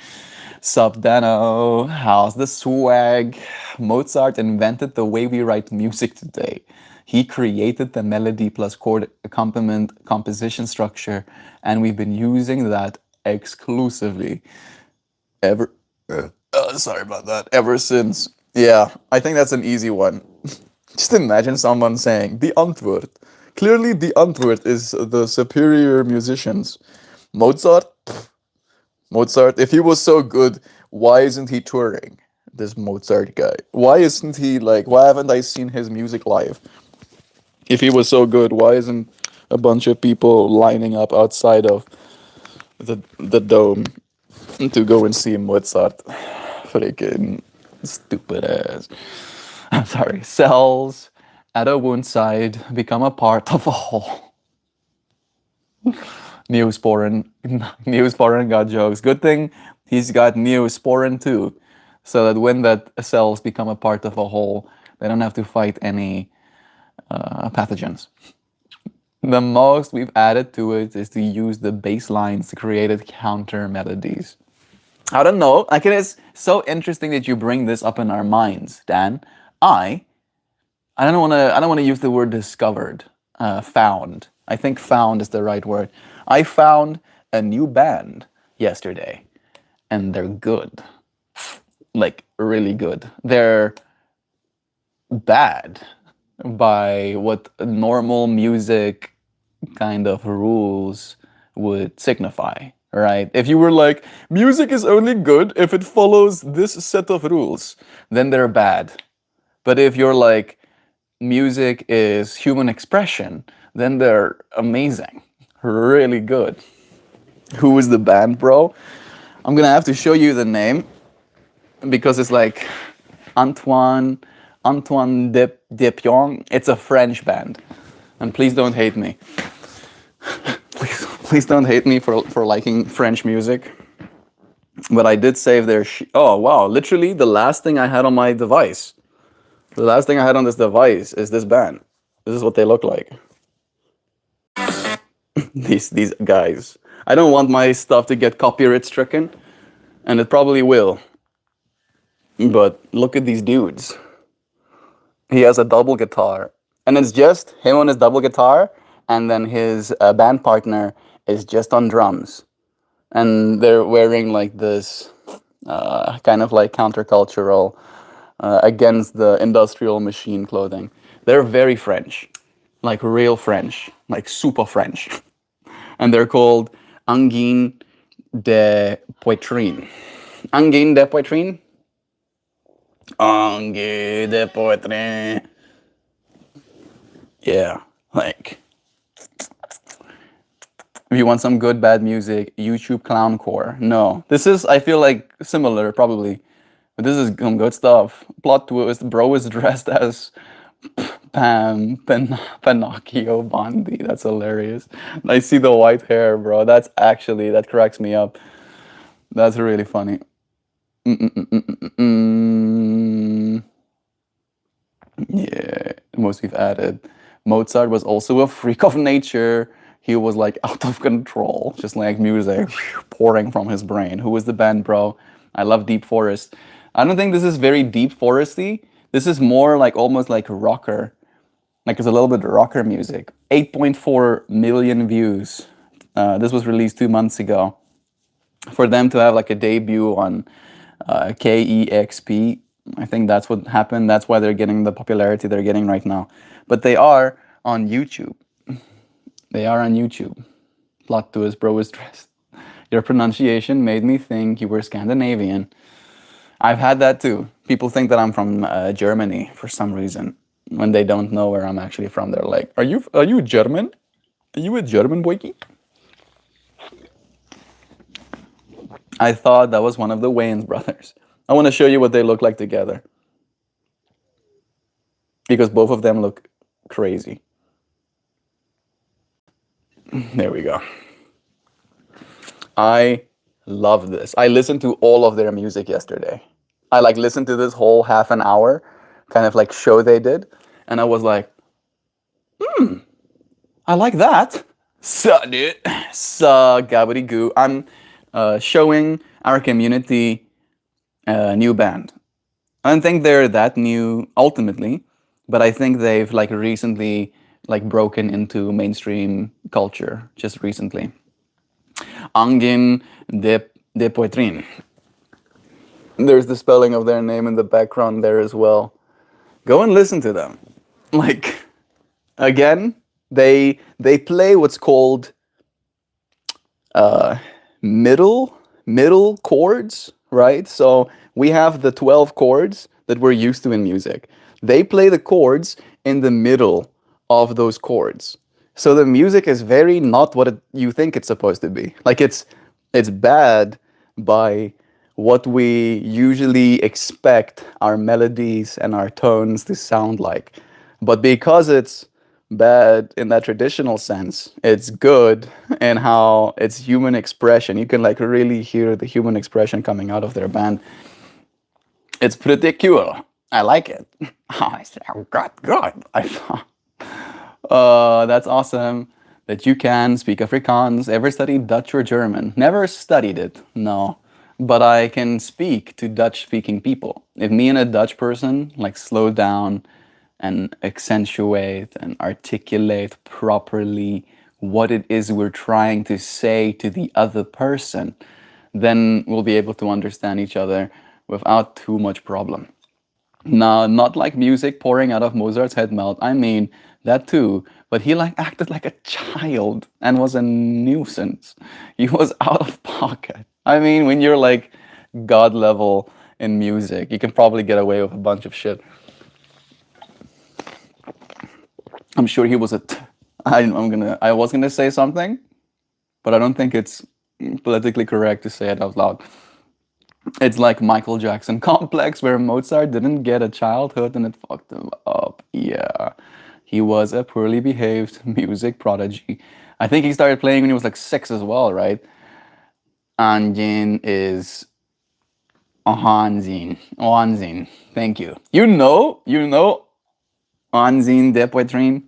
Sup Dano, how's the swag? Mozart invented the way we write music today. He created the melody plus chord accompaniment composition structure, and we've been using that exclusively ever. Sorry about that. Ever since. Yeah, I think that's an easy one. Just imagine someone saying, the Antwoord. Clearly, the Antwoord is the superior musicians. Mozart? Mozart, if he was so good, why isn't he touring? This Mozart guy. Why isn't he like, why haven't I seen his music live? If he was so good, why isn't a bunch of people lining up outside of the dome to go and see Mozart? Freaking stupid ass. I'm sorry. Cells at a wound side become a part of a whole. Neosporin. Neosporin got jokes. Good thing he's got Neosporin too. So that when that cells become a part of a whole, they don't have to fight any pathogens. The most we've added to it is to use the bass lines to create counter melodies. I don't know. Like, it is so interesting that you bring this up in our minds, Dan. I I don't want to. I don't want to use the word discovered. Found. I think found is the right word. I found a new band yesterday, and they're good. Like, really good. They're bad by what normal music kind of rules would signify, right? If you were like, music is only good if it follows this set of rules, then they're bad. But if you're like, music is human expression, then they're amazing. Really good. Who is the band, bro? I'm gonna have to show you the name because it's like Antoine Depion. It's a French band. And please don't hate me. Please don't hate me for liking French music. But I did save their oh wow, literally the last thing I had on my device. The last thing I had on this device is this band. This is what they look like. These guys. I don't want my stuff to get copyright stricken, and it probably will. But look at these dudes. He has a double guitar, and it's just him on his double guitar, and then his band partner is just on drums, and they're wearing like this kind of like countercultural against the industrial machine clothing. They're very French, like real French, like super French, and they're called Anguille de Poitrine. Anguille de Poitrine. Anguille de Poitrine. Yeah, like, if you want some good bad music, YouTube Clowncore. No, this is, I feel like, similar probably, but this is some good stuff. Plot twist: bro is dressed as Pinocchio Bondi. That's hilarious. I see the white hair, bro. That's actually, that cracks me up. That's really funny. Mm-mm-mm-mm-mm. Yeah, most we've added. Mozart was also a freak of nature. He was like out of control, just like music pouring from his brain. Who was the band, bro? I love Deep Forest. I don't think this is very deep foresty. This is more like almost like rocker. Like it's a little bit rocker music. 8.4 million views. This was released 2 months ago. For them to have like a debut on KEXP, I think that's what happened. That's why they're getting the popularity they're getting right now. But they are on YouTube. They are on YouTube. Plot twist, bro is dressed. Your pronunciation made me think you were Scandinavian. I've had that too. People think that I'm from Germany for some reason. When they don't know where I'm actually from, they're like, "Are you German? Are you a German boyki?" I thought that was one of the Wayans brothers. I want to show you what they look like together because both of them look crazy. There we go. I love this. I listened to all of their music yesterday. I like listened to this whole half an hour kind of like show they did, and I was like, I like that. So, dude, so goo. I'm showing our community a new band. I don't think they're that new ultimately, but I think they've like recently like broken into mainstream culture just recently. Angin de Poitrin. There's the spelling of their name in the background there as well. Go and listen to them. Like again, they play what's called middle chords, right? So we have the 12 chords that we're used to in music. They play the chords in the middle of those chords. So the music is very not what you think it's supposed to be. Like it's bad by what we usually expect our melodies and our tones to sound like. But because it's bad in that traditional sense, it's good in how it's human expression. You can like really hear the human expression coming out of their band. It's pretty cool. I like it. I said, oh, God. That's awesome that you can speak Afrikaans. Ever studied Dutch or German? Never studied it, no. But I can speak to Dutch speaking people. If me and a Dutch person like slow down and accentuate and articulate properly what it is we're trying to say to the other person, then we'll be able to understand each other without too much problem. No, not like music pouring out of Mozart's head melt. I mean, that too. But he like acted like a child and was a nuisance. He was out of pocket. I mean, when you're like God level in music, you can probably get away with a bunch of shit. I'm sure he was I was gonna say something, but I don't think it's politically correct to say it out loud. It's like Michael Jackson complex where Mozart didn't get a childhood and it fucked him up. Yeah. He was a poorly behaved music prodigy. I think he started playing when he was like 6 as well, right? Anjin is Ohanzin. Ohanzin. Thank you. You know Anzin de Poitrin.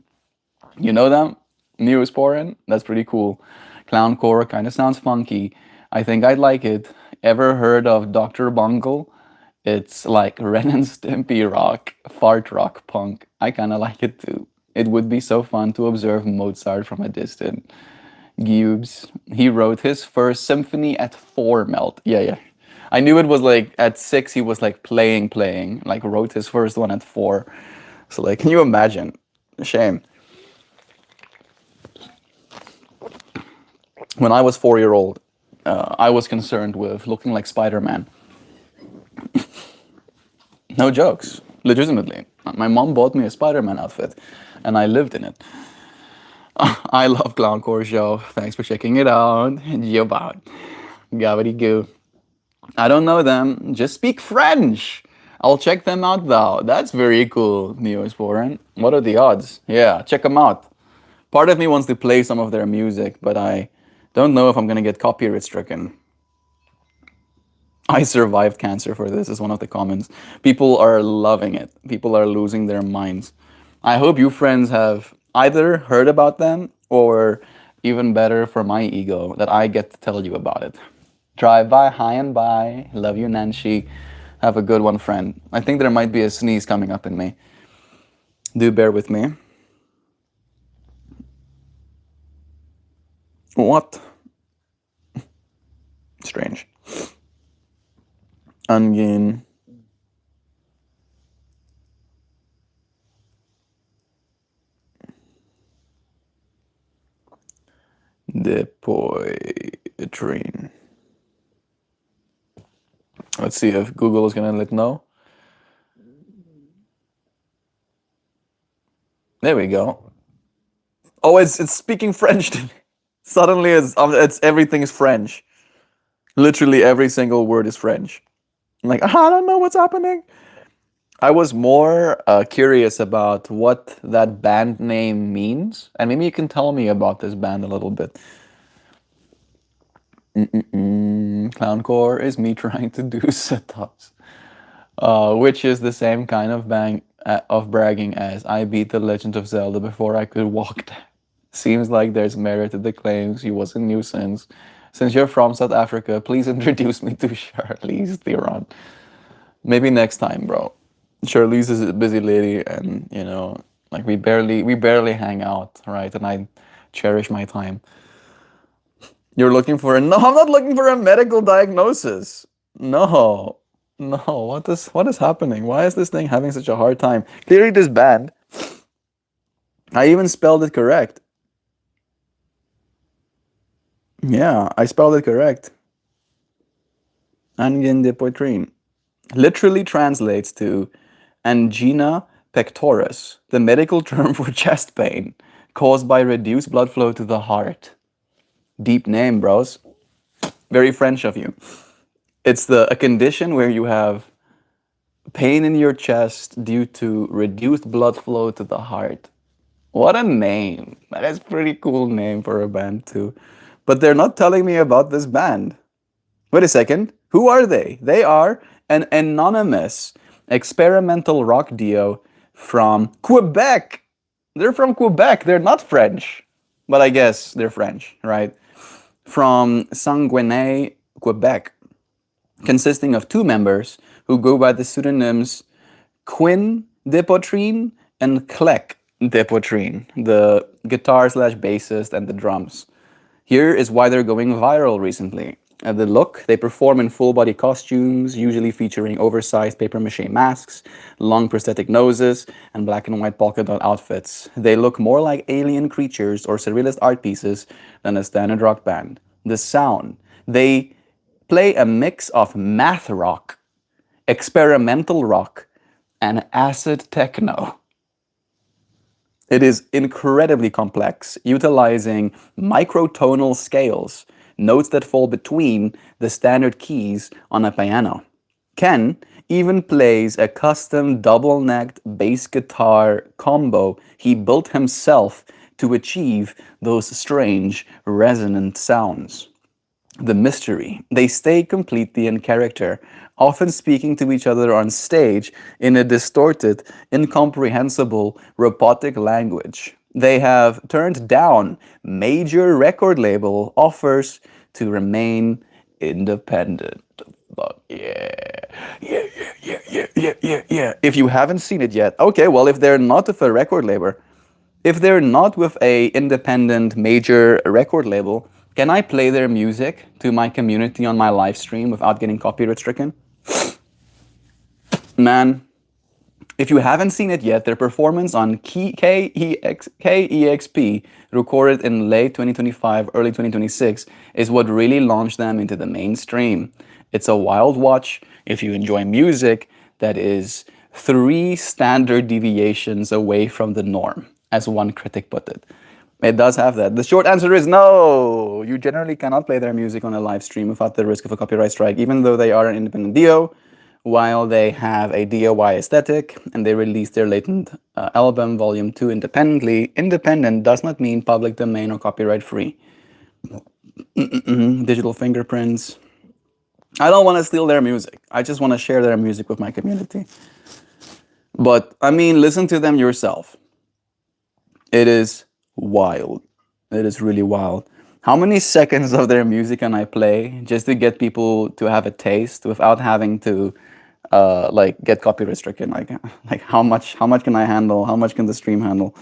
You know them? Neosporin? That's pretty cool. Clowncore kind of sounds funky. I think I'd like it. Ever heard of Dr. Bungle? It's like Ren and Stimpy rock, fart rock punk. I kind of like it too. It would be so fun to observe Mozart from a distance. Gibbs, he wrote his first symphony at 4 melt. Yeah. I knew it was like at 6 he was like playing, like wrote his first one at 4. So like, can you imagine? Shame. When I was 4 year old, I was concerned with looking like Spider-Man. No jokes, legitimately. My mom bought me a Spider-Man outfit, and I lived in it. I love Clowncore Show. Thanks for checking it out. Jobot. Gavity goo. I don't know them. Just speak French. I'll check them out though. That's very cool, Neosporin. What are the odds? Yeah, check them out. Part of me wants to play some of their music, but I don't know if I'm gonna get copyright stricken. I survived cancer for this, is one of the comments. People are loving it. People are losing their minds. I hope you friends have either heard about them or, even better for my ego, that I get to tell you about it. Drive by, high and by. Love you, Nancy. Have a good one, friend. I think there might be a sneeze coming up in me. Do bear with me. What? Strange. Angin. Depoitrine. Let's see if Google is gonna let know. There we go. Oh, it's speaking French to me. Suddenly, it's everything is French. Literally every single word is French. I'm like, I don't know what's happening. I was more curious about what that band name means, and maybe you can tell me about this band a little bit. Clowncore is me trying to do sit-ups, which is the same kind of bragging as I beat the Legend of Zelda before I could walk. Seems like there's merit to the claims he was a nuisance. Since you're from South Africa, please introduce me to Charlize Theron. Maybe next time, bro. Charlize is a busy lady, and like we barely hang out, right? And I cherish my time. You're looking for a no? I'm not looking for a medical diagnosis. No, no. What is happening? Why is this thing having such a hard time? Clearly, this band. I even spelled it correct. Yeah, I spelled it correct. Angin de poitrine literally translates to angina pectoris, the medical term for chest pain caused by reduced blood flow to the heart. Deep name, bros. Very French of you. It's a condition where you have pain in your chest due to reduced blood flow to the heart. What a name. That is a pretty cool name for a band too. But they're not telling me about this band. Wait a second. Who are they? They are an anonymous experimental rock duo from Quebec. They're from Quebec. They're not French. But I guess they're French, right? From Sanguenay, Quebec, consisting of two members who go by the pseudonyms Quinn Depotrine and Clec Depotrine, the guitar slash bassist and the drums. Here is why they're going viral recently. The look, they perform in full body costumes, usually featuring oversized paper mache masks, long prosthetic noses, and black and white polka dot outfits. They look more like alien creatures or surrealist art pieces than a standard rock band. The sound, they play a mix of math rock, experimental rock, and acid techno. It is incredibly complex, utilizing microtonal scales, notes that fall between the standard keys on a piano. Ken even plays a custom double-necked bass guitar combo he built himself to achieve those strange resonant sounds. The mystery. They stay completely in character, often speaking to each other on stage in a distorted, incomprehensible, robotic language. They have turned down major record label offers to remain independent. But yeah. If you haven't seen it yet, okay, well, if they're not with a record label, if they're not with a independent major record label, can I play their music to my community on my live stream without getting copyright stricken? Man, if you haven't seen it yet, their performance on KEXP, recorded in late 2025, early 2026, is what really launched them into the mainstream. It's a wild watch if you enjoy music that is 3 standard deviations away from the norm, as one critic put it. It does have that. The short answer is no. You generally cannot play their music on a live stream without the risk of a copyright strike, even though they are an independent duo, while they have a DIY aesthetic and they released their latent album, Volume 2, independently. Independent does not mean public domain or copyright free. Digital fingerprints. I don't want to steal their music. I just want to share their music with my community. But I mean, listen to them yourself. It is wild. It is really wild. How many seconds of their music can I play just to get people to have a taste without having to like get copyright stricken? Like how much can I handle? How much can the stream handle?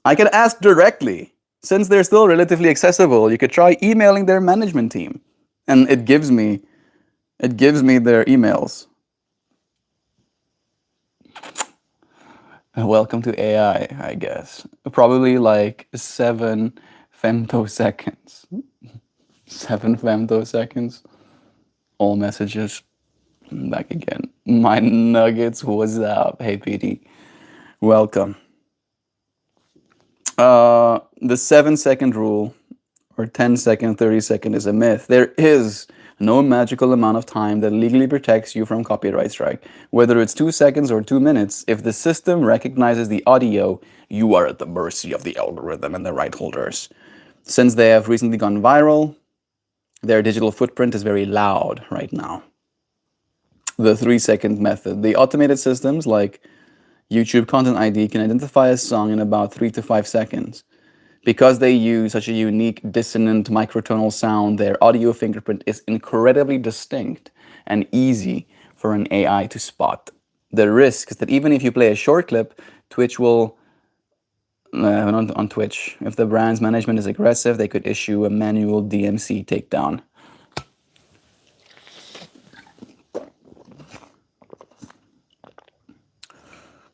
I can ask directly. Since they're still relatively accessible, you could try emailing their management team. And it gives me their emails. Welcome to AI, I guess. Probably like 7 femtoseconds. 7 femtoseconds. All messages. Back again. My nuggets, what's up? Hey, PD. Welcome. The 7 second rule, or 10 second, 30 second, is a myth. There is no magical amount of time that legally protects you from copyright strike. Whether it's 2 seconds or 2 minutes, if the system recognizes the audio, you are at the mercy of the algorithm and the right holders. Since they have recently gone viral, their digital footprint is very loud right now. The 3 second method. The automated systems like YouTube Content ID can identify a song in about 3 to 5 seconds. Because they use such a unique dissonant microtonal sound, their audio fingerprint is incredibly distinct and easy for an AI to spot. The risk is that even if you play a short clip, Twitch will, on Twitch, if the brand's management is aggressive, they could issue a manual DMC takedown.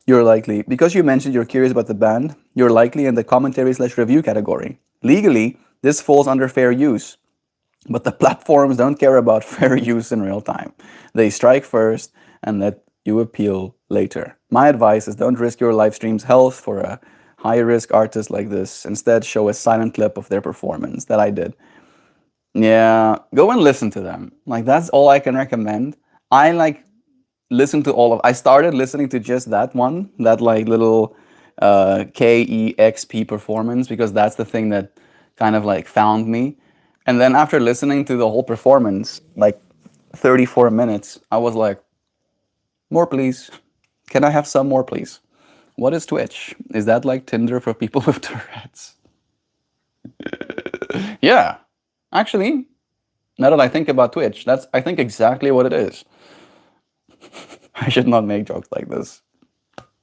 You're likely, because you mentioned you're curious about the band, you're likely in the commentary/review category. Legally, this falls under fair use, but the platforms don't care about fair use in real time. They strike first and let you appeal later. My advice is don't risk your live stream's health for a high-risk artist like this. Instead, show a silent clip of their performance. That I did. Yeah, go and listen to them. Like, that's all I can recommend. I like listen to all of. I started listening to just that one, that like little KEXP performance, because that's the thing that kind of like found me. And then after listening to the whole performance, like 34 minutes, I was like, more please. Can I have some more please? What is Twitch? Is that like Tinder for people with Tourette's? Yeah, actually, now that I think about Twitch, that's I think exactly what it is. I should not make jokes like this,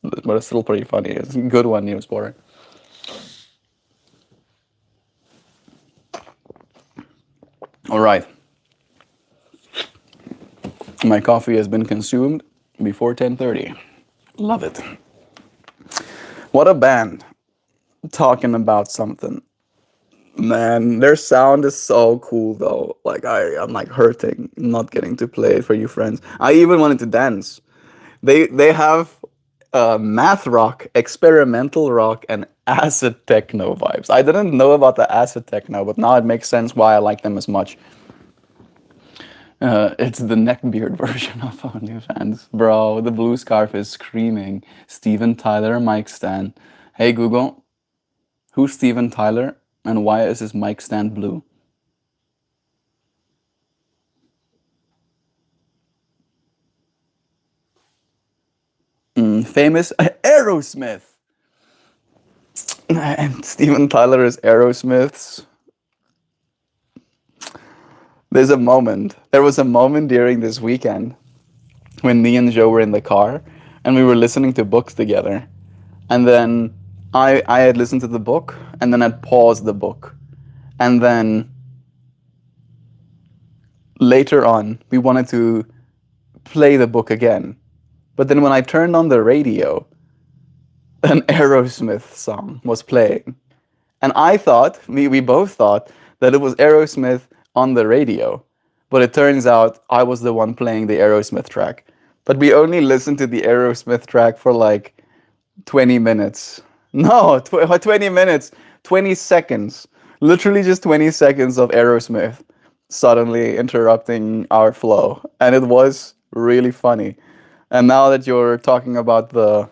but it's still pretty funny. It's a good one, Neospore. All right. My coffee has been consumed before 10:30. Love it. What a band. Talking about something. Man, their sound is so cool though. Like I'm like hurting not getting to play it for you friends. I even wanted to dance. They have math rock, experimental rock, and acid techno vibes. I didn't know about the acid techno, but now it makes sense why I like them as much. It's the neckbeard version of OnlyFans. Bro, the blue scarf is screaming. Steven Tyler mic stand. Hey Google, who's Steven Tyler and why is his mic stand blue? Famous Aerosmith. And Steven Tyler is Aerosmith's. There was a moment during this weekend when me and Joe were in the car and we were listening to books together. And then I had listened to the book and then I'd paused the book. And then later on, we wanted to play the book again. But then when I turned on the radio, an Aerosmith song was playing. And we both thought that it was Aerosmith on the radio. But it turns out I was the one playing the Aerosmith track. But we only listened to the Aerosmith track for like 20 minutes. No, 20 minutes, 20 seconds. Literally just 20 seconds of Aerosmith suddenly interrupting our flow. And it was really funny. And now that you're talking about the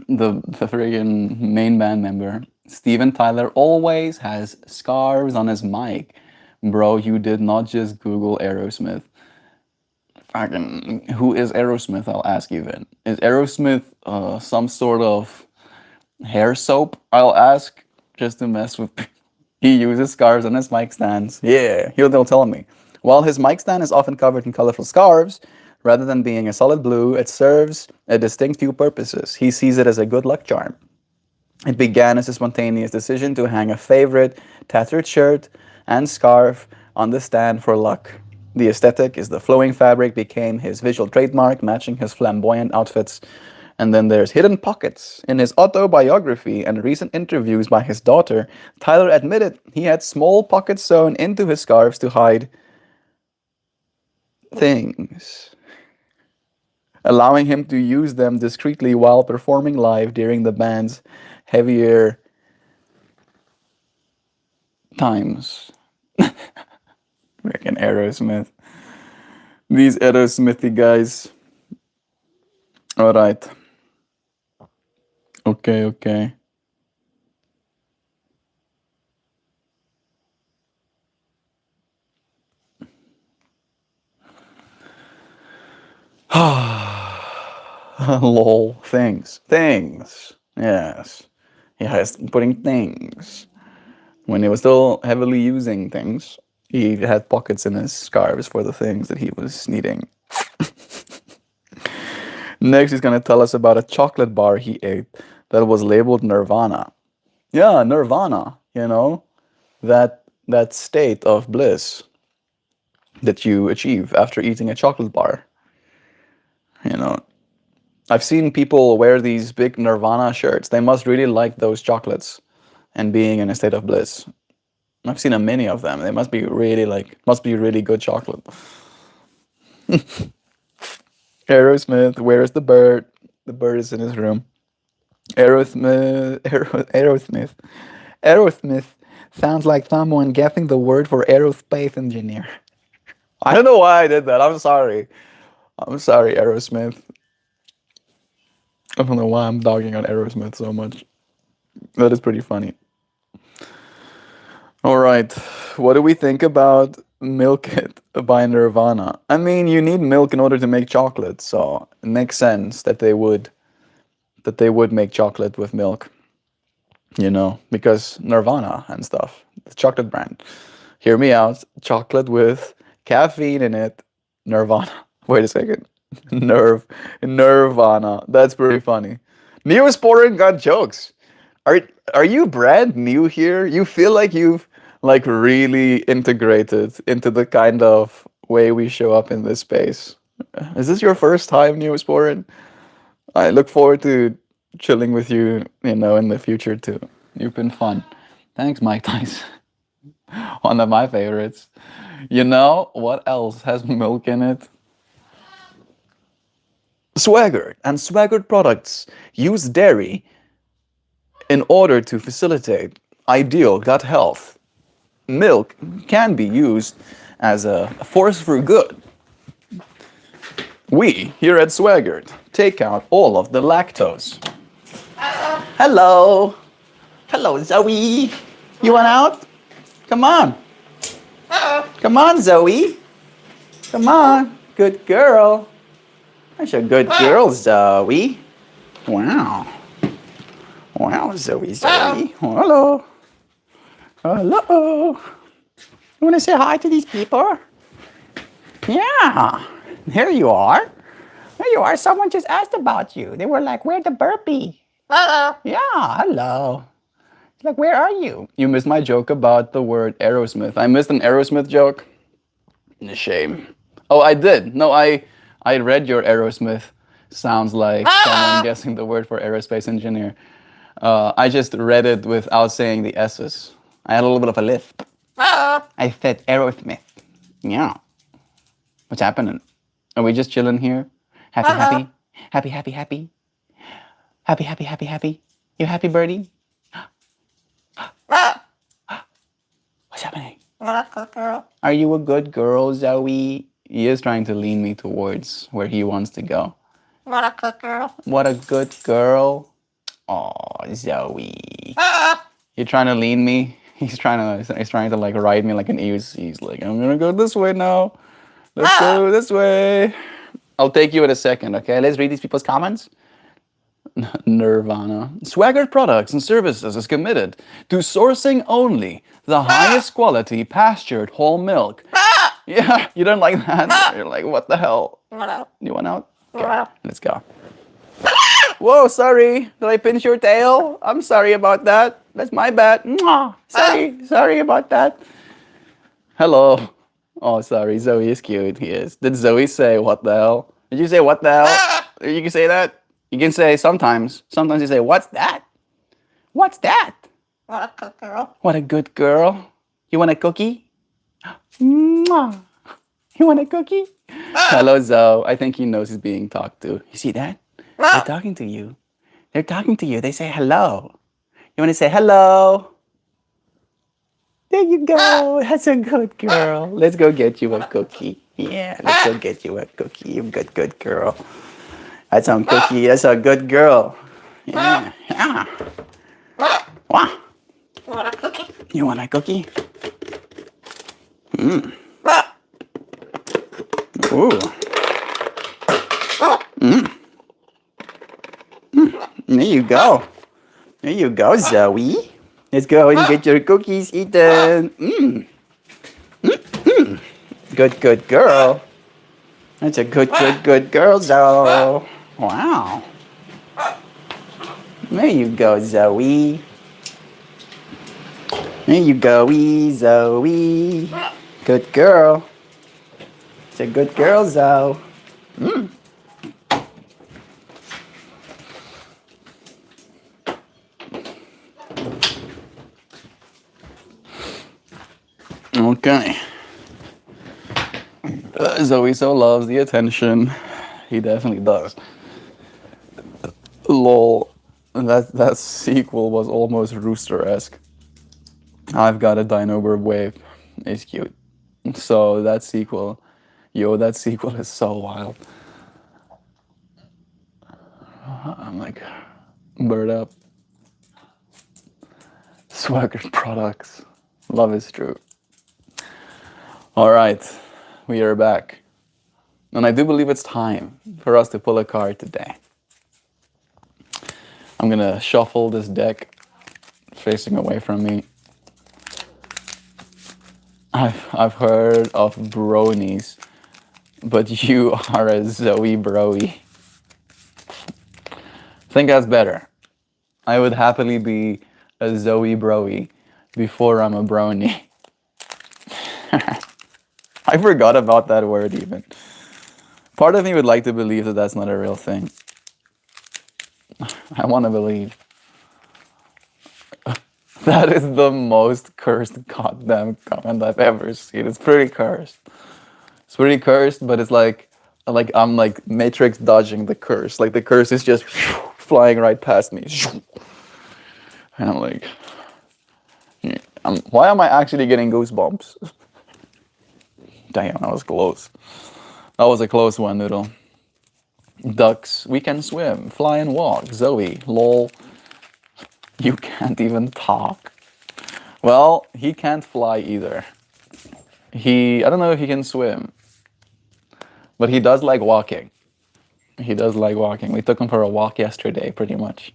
friggin' main band member, Steven Tyler always has scarves on his mic. Bro, you did not just Google Aerosmith. Fucking, who is Aerosmith? I'll ask you then. Is Aerosmith some sort of hair soap? I'll ask just to mess with. He uses scarves on his mic stands. Yeah, they'll tell me. While his mic stand is often covered in colorful scarves, rather than being a solid blue, it serves a distinct few purposes. He sees it as a good luck charm. It began as a spontaneous decision to hang a favorite tattered shirt and scarf on the stand for luck. The aesthetic is the flowing fabric became his visual trademark, matching his flamboyant outfits. And then there's hidden pockets. In his autobiography and recent interviews by his daughter, Tyler admitted he had small pockets sewn into his scarves to hide things, allowing him to use them discreetly while performing live during the band's heavier times. Freaking Aerosmith. These Aerosmithy guys. Alright. Okay. Lol. Things. Yes. He has putting things. When he was still heavily using things, he had pockets in his scarves for the things that he was needing. Next, he's gonna tell us about a chocolate bar he ate that was labeled Nirvana. Yeah, Nirvana, that state of bliss that you achieve after eating a chocolate bar. I've seen people wear these big Nirvana shirts. They must really like those chocolates and being in a state of bliss. I've seen many of them. They must be really good chocolate. Aerosmith, where is the bird? The bird is in his room. Aerosmith sounds like someone guessing the word for aerospace engineer. I don't know why I did that. I'm sorry, Aerosmith. I don't know why I'm dogging on Aerosmith so much. That is pretty funny. All right, what do we think about Milk It by Nirvana? I mean, you need milk in order to make chocolate, so it makes sense that they would make chocolate with milk. Because Nirvana and stuff, the chocolate brand. Hear me out, chocolate with caffeine in it, Nirvana. Wait a second. Nirvana. That's pretty funny. Neosporin got jokes. Are you brand new here? You feel like you've really integrated into the kind of way we show up in this space. Is this your first time, Neosporin? I look forward to chilling with you, in the future too. You've been fun. Thanks, Mike Tyson. One of my favorites. What else has milk in it? Swaggart and Swaggart products use dairy in order to facilitate ideal gut health. Milk can be used as a force for good. We, here at Swaggart, take out all of the lactose. Hello. Hello, Zoe. You want out? Come on. Come on, Zoe. Come on. Good girl. That's a good girl, Zoe. Wow. Wow, Zoe. Hello. Hello. You want to say hi to these people? Yeah. Here you are. There you are. Someone just asked about you. They were like, where's the burpee? Hello. Yeah, hello. Like, where are you? You missed my joke about the word Aerosmith. I missed an Aerosmith joke. Shame. Oh, I did. No, I read your Aerosmith. Sounds like someone guessing the word for aerospace engineer. I just read it without saying the S's. I had a little bit of a lisp. I said Aerosmith. Yeah. What's happening? Are we just chilling here? Happy, happy? Happy, happy, happy? Happy, happy, happy, happy? You happy, birdie? What's happening? Are you a good girl, Zoe? He is trying to lean me towards where he wants to go. What a good girl. What a good girl. Oh, Zoe. You're trying to lean me he's trying to like ride me like an ease. He's like, I'm gonna go this way now. Let's go this way. I'll take you in a second, okay? Let's read these people's comments. Nirvana. Swagger Products and Services is committed to sourcing only the highest quality pastured whole milk. Yeah, you don't like that? You're like, what the hell? You want out? Okay, let's go. Whoa, sorry. Did I pinch your tail? I'm sorry about that. That's my bad. Mwah. Sorry about that. Hello. Oh, sorry. Zoe is cute. He is. Did Zoe say what the hell? Did you say what the hell? You can say that. You can say sometimes. Sometimes you say, what's that? What's that? What a good girl. What a good girl. You want a cookie? Mwah. You want a cookie? Hello, Zoe. I think he knows he's being talked to. You see that? They're talking to you. They're talking to you. They say hello. You want to say hello? There you go. That's a good girl. Let's go get you a cookie. Yeah, let's go get you a cookie. You good girl. That's a cookie. That's a good girl. Yeah. Yeah. Wow. What a cookie. You want a cookie? Ooh. There you go. There you go, Zoe. Let's go and get your cookies eaten. Good girl. That's a good girl, Zoe. Wow. There you go, Zoe. There you go, Zoe. Good girl. It's a good girl, Zoe. Okay. Zoe so loves the attention. He definitely does. Lol. That sequel was almost Rooster-esque. I've got a Dino Burb wave. It's cute. So that sequel is so wild. I'm like, bird up. Swagger Products. Love is true. All right, we are back. And I do believe it's time for us to pull a card today. I'm gonna shuffle this deck facing away from me. I've heard of bronies, but you are a Zoe broy. I think that's better. I would happily be a Zoe broy before I'm a brony. I forgot about that word even. Part of me would like to believe that that's not a real thing. I want to believe. That is the most cursed goddamn comment I've ever seen. It's pretty cursed. It's pretty cursed, but it's like I'm like Matrix dodging the curse. Like the curse is just flying right past me. And I'm like, why am I actually getting goosebumps? Damn, that was close. That was a close one, Noodle. Ducks, we can swim, fly and walk. Zoe, lol. You can't even talk. Well, he can't fly either. I don't know if he can swim. But he does like walking. He does like walking. We took him for a walk yesterday, pretty much.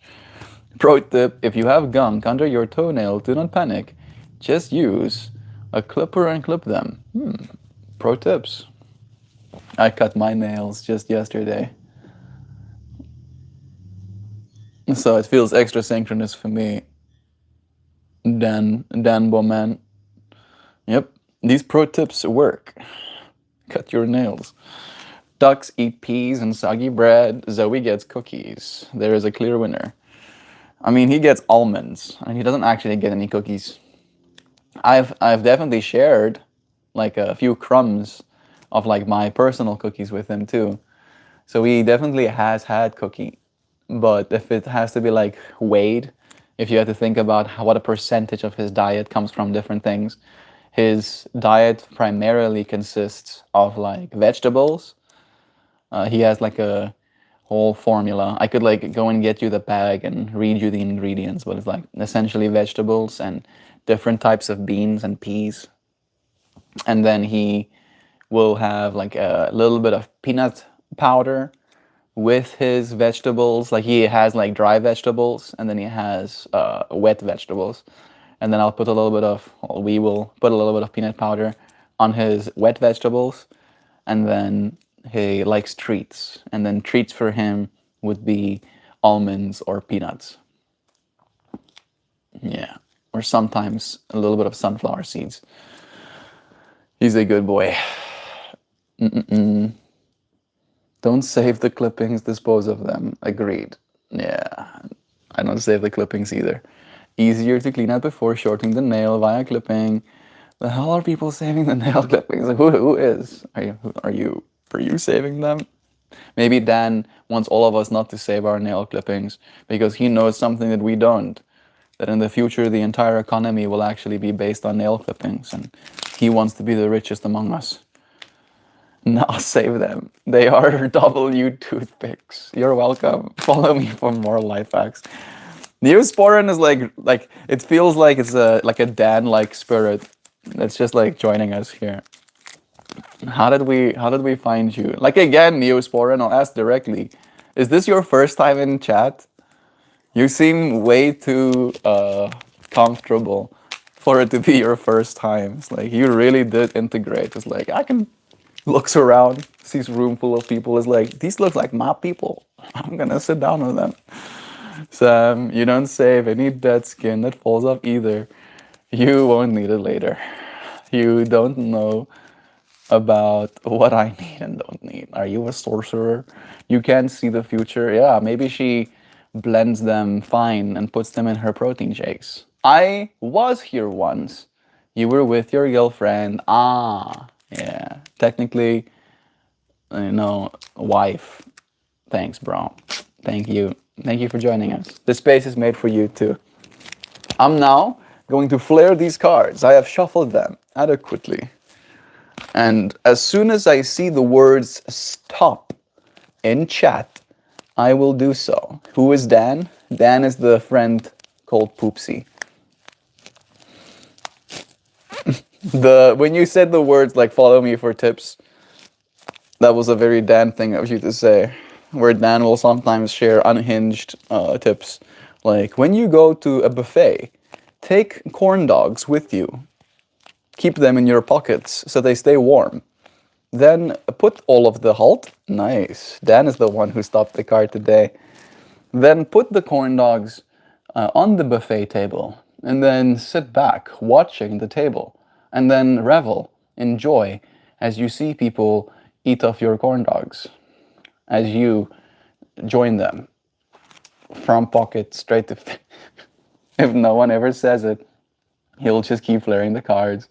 Pro tip, if you have gunk under your toenail, do not panic. Just use a clipper and clip them. Pro tips. I cut my nails just yesterday. So it feels extra synchronous for me. Dan Bowman. Yep, these pro tips work. Cut your nails. Ducks eat peas and soggy bread. Zoe gets cookies. There is a clear winner. I mean, he gets almonds, and he doesn't actually get any cookies. I've definitely shared like a few crumbs of like my personal cookies with him too. So he definitely has had cookie. But if it has to be like weighed, if you have to think about what a percentage of his diet comes from different things, his diet primarily consists of like vegetables. He has like a whole formula. I could like go and get you the bag and read you the ingredients, but it's like essentially vegetables and different types of beans and peas. And then he will have like a little bit of peanut powder with his vegetables. Like he has like dry vegetables, and then he has wet vegetables. And then I'll put a little bit of, or we will put a little bit of peanut powder on his wet vegetables. And then he likes treats. And then treats for him would be almonds or peanuts. Yeah. Or sometimes a little bit of sunflower seeds. He's a good boy. Don't save the clippings, dispose of them. Agreed. Yeah. I don't save the clippings either. Easier to clean out before shortening the nail via clipping. The hell are people saving the nail clippings? Like, who is? Are you saving them? Maybe Dan wants all of us not to save our nail clippings because he knows something that we don't. That in the future the entire economy will actually be based on nail clippings, and he wants to be the richest among us. No, save them. They are W toothpicks. You're welcome. Follow me for more life hacks. Neosporin is like it feels like it's a Dan-like spirit that's just like joining us here. How did we find you? Like again, Neosporin, I'll ask directly. Is this your first time in chat? You seem way too comfortable for it to be your first time. It's like you really did integrate. It's like I can looks around, sees a room full of people, is like, these look like my people. I'm gonna sit down with them. Sam, you don't save any dead skin that falls off either. You won't need it later. You don't know about what I need and don't need. Are you a sorcerer? You can't see the future. Yeah, maybe she blends them fine and puts them in her protein shakes. I was here once. You were with your girlfriend. Ah, yeah. Technically, wife. Thanks, bro. Thank you. Thank you for joining us. This space is made for you too. I'm now going to flare these cards. I have shuffled them adequately. And as soon as I see the words stop in chat, I will do so. Who is Dan? Dan is the friend called Poopsie. When you said the words like follow me for tips, that was a very Dan thing of you to say, where Dan will sometimes share unhinged tips. Like, when you go to a buffet, take corn dogs with you. Keep them in your pockets so they stay warm. Then put all of the halt. Nice. Dan is the one who stopped the card today. Then put the corn dogs on the buffet table. And then sit back, watching the table. And then revel, enjoy, as you see people eat off your corn dogs. As you join them. From pocket straight to... If no one ever says it, he'll just keep flaring the cards.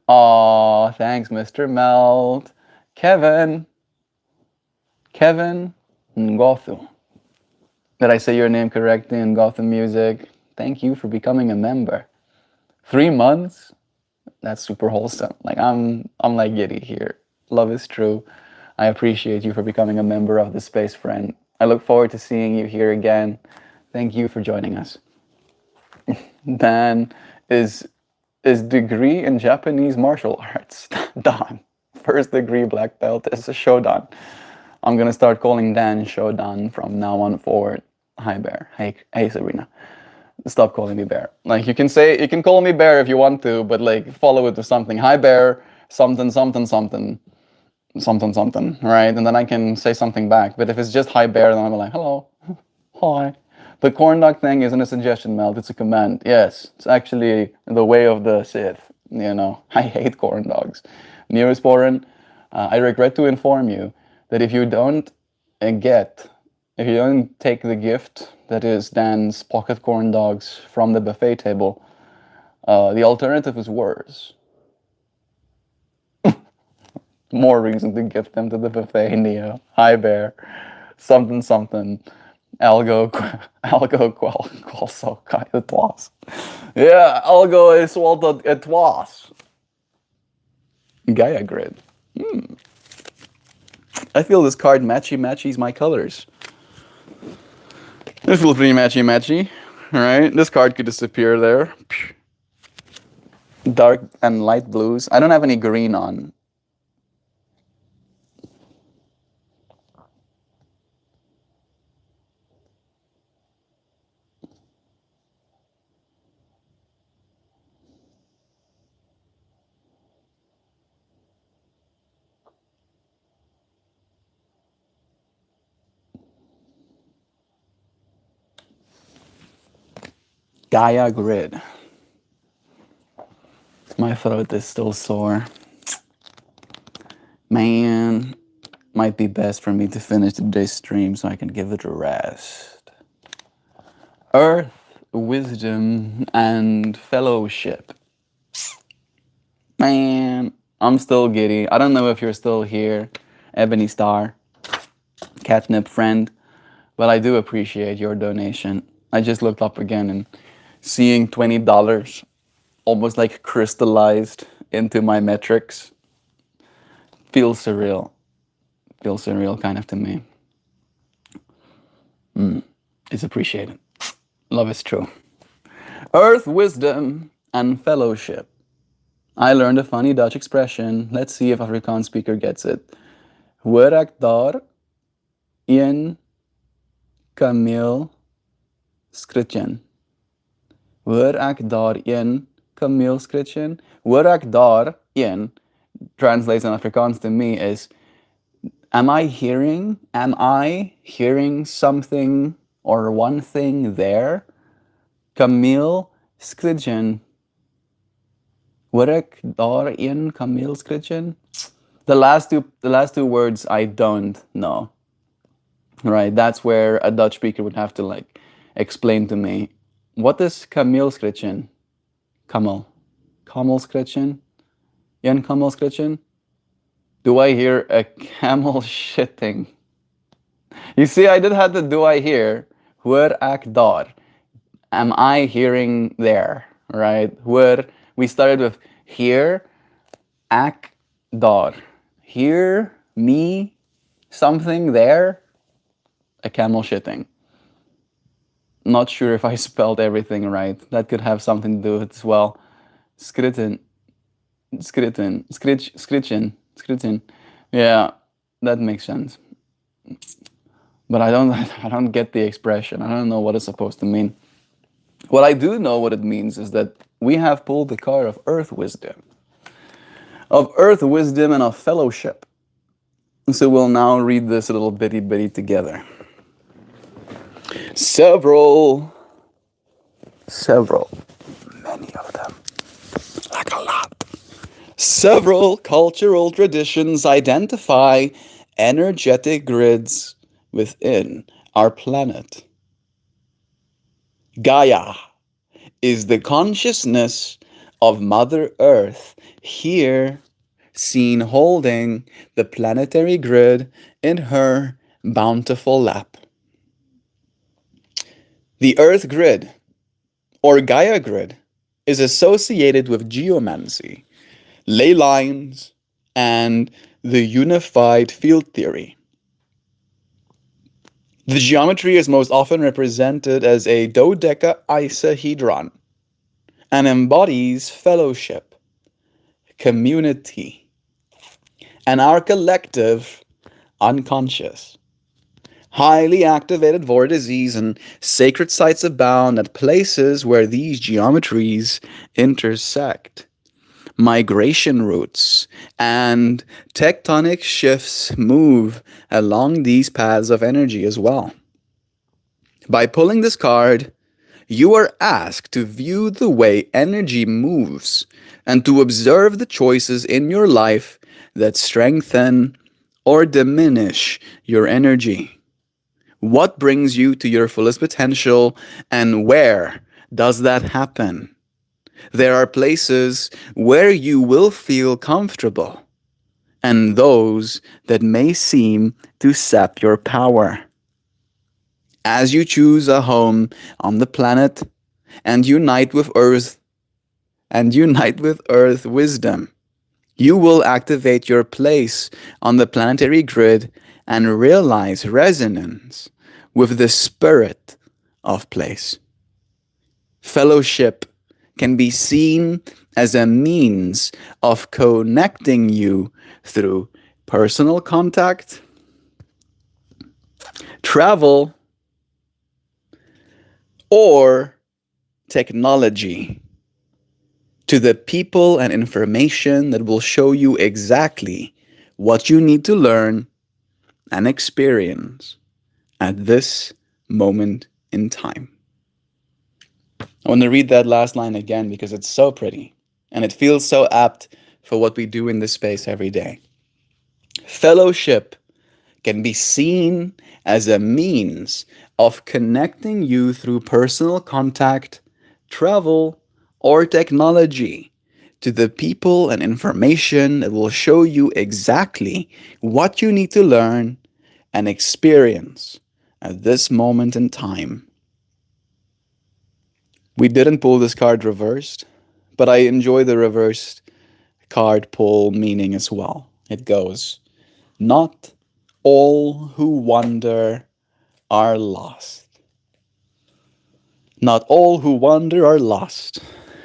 Aw, thanks, Mr. Melt. Kevin Ngothu. Did I say your name correctly in Gotham Music? Thank you for becoming a member. 3 months? That's super wholesome. Like I'm like giddy here. Love is true. I appreciate you for becoming a member of the space, friend. I look forward to seeing you here again. Thank you for joining us. Dan is degree in Japanese martial arts. Dan. First degree black belt is a Shodan. I'm gonna start calling Dan Shodan from now on forward. Hi Bear. Hey Sabrina. Stop calling me Bear. Like you can call me Bear if you want to, but like follow it with something. Hi Bear, something, right? And then I can say something back. But if it's just hi Bear, then I'm like, hello, hi. The corn dog thing isn't a suggestion, Melt. It's a command. Yes, it's actually the way of the Sith. I hate corn dogs. Neosporin, I regret to inform you that if you don't take the gift that is Dan's pocket corn dogs from the buffet table, the alternative is worse. More reason to gift them to the buffet, Neo. Hi, Bear. Something. Algo qual so kai it was. Yeah, algo is what it was. Gaia grid. I feel this card matchy my colors. This feels pretty matchy. Alright, this card could disappear there. Dark and light blues. I don't have any green on. Gaia grid. My throat is still sore. Man, might be best for me to finish today's stream so I can give it a rest. Earth, wisdom, and fellowship. Man, I'm still giddy. I don't know if you're still here, Ebony Star, catnip friend, but I do appreciate your donation. I just looked up again and seeing $20 almost like crystallized into my metrics feels surreal. Feels surreal kind of to me. It's appreciated. Love is true. Earth, wisdom, and fellowship. I learned a funny Dutch expression. Let's see if Afrikaans speaker gets it. Hoor ek daar een kameel skritjen? Hoor ek daar een kameel skritjen? Hoor ek daar een translates in Afrikaans to me is, am I hearing something or one thing there? Kameel skritjen. Hoor ek daar een kameel skritjen? The last two words I don't know. Right, that's where a Dutch speaker would have to like explain to me, what is kameelskritjen? Kamel skritjen? Jan kamel skritjen? Do I hear a camel shitting? You see, I did have the do I hear. Hoor ek daar? Am I hearing there? Right? Hoor, we started with hear, ek daar. Hear me, something there, a camel shitting. Not sure if I spelled everything right. That could have something to do with it as well. Skritten. Yeah, that makes sense. But I don't get the expression. I don't know what it's supposed to mean. What I do know what it means is that we have pulled the card of earth wisdom. Of earth wisdom and of fellowship. So we'll now read this a little bitty together. Several, many of them, like a lot. Several cultural traditions identify energetic grids within our planet. Gaia is the consciousness of Mother Earth, here seen holding the planetary grid in her bountiful lap. The Earth grid, or Gaia grid, is associated with geomancy, ley lines, and the unified field theory. The geometry is most often represented as a dodecahedron and embodies fellowship, community, and our collective unconscious. Highly activated vortices and sacred sites abound at places where these geometries intersect. Migration routes and tectonic shifts move along these paths of energy as well. By pulling this card, you are asked to view the way energy moves and to observe the choices in your life that strengthen or diminish your energy. What brings you to your fullest potential, and where does that happen? There are places where you will feel comfortable, and those that may seem to sap your power. As you choose a home on the planet and unite with Earth wisdom, you will activate your place on the planetary grid and realize resonance with the spirit of place. Fellowship can be seen as a means of connecting you through personal contact, travel, or technology to the people and information that will show you exactly what you need to learn and experience at this moment in time. I want to read that last line again because it's so pretty and it feels so apt for what we do in this space every day. Fellowship can be seen as a means of connecting you through personal contact, travel, or technology to the people and information that will show you exactly what you need to learn and experience at this moment in time. We didn't pull this card reversed, but I enjoy the reversed card pull meaning as well. It goes, not all who wander are lost. Not all who wander are lost.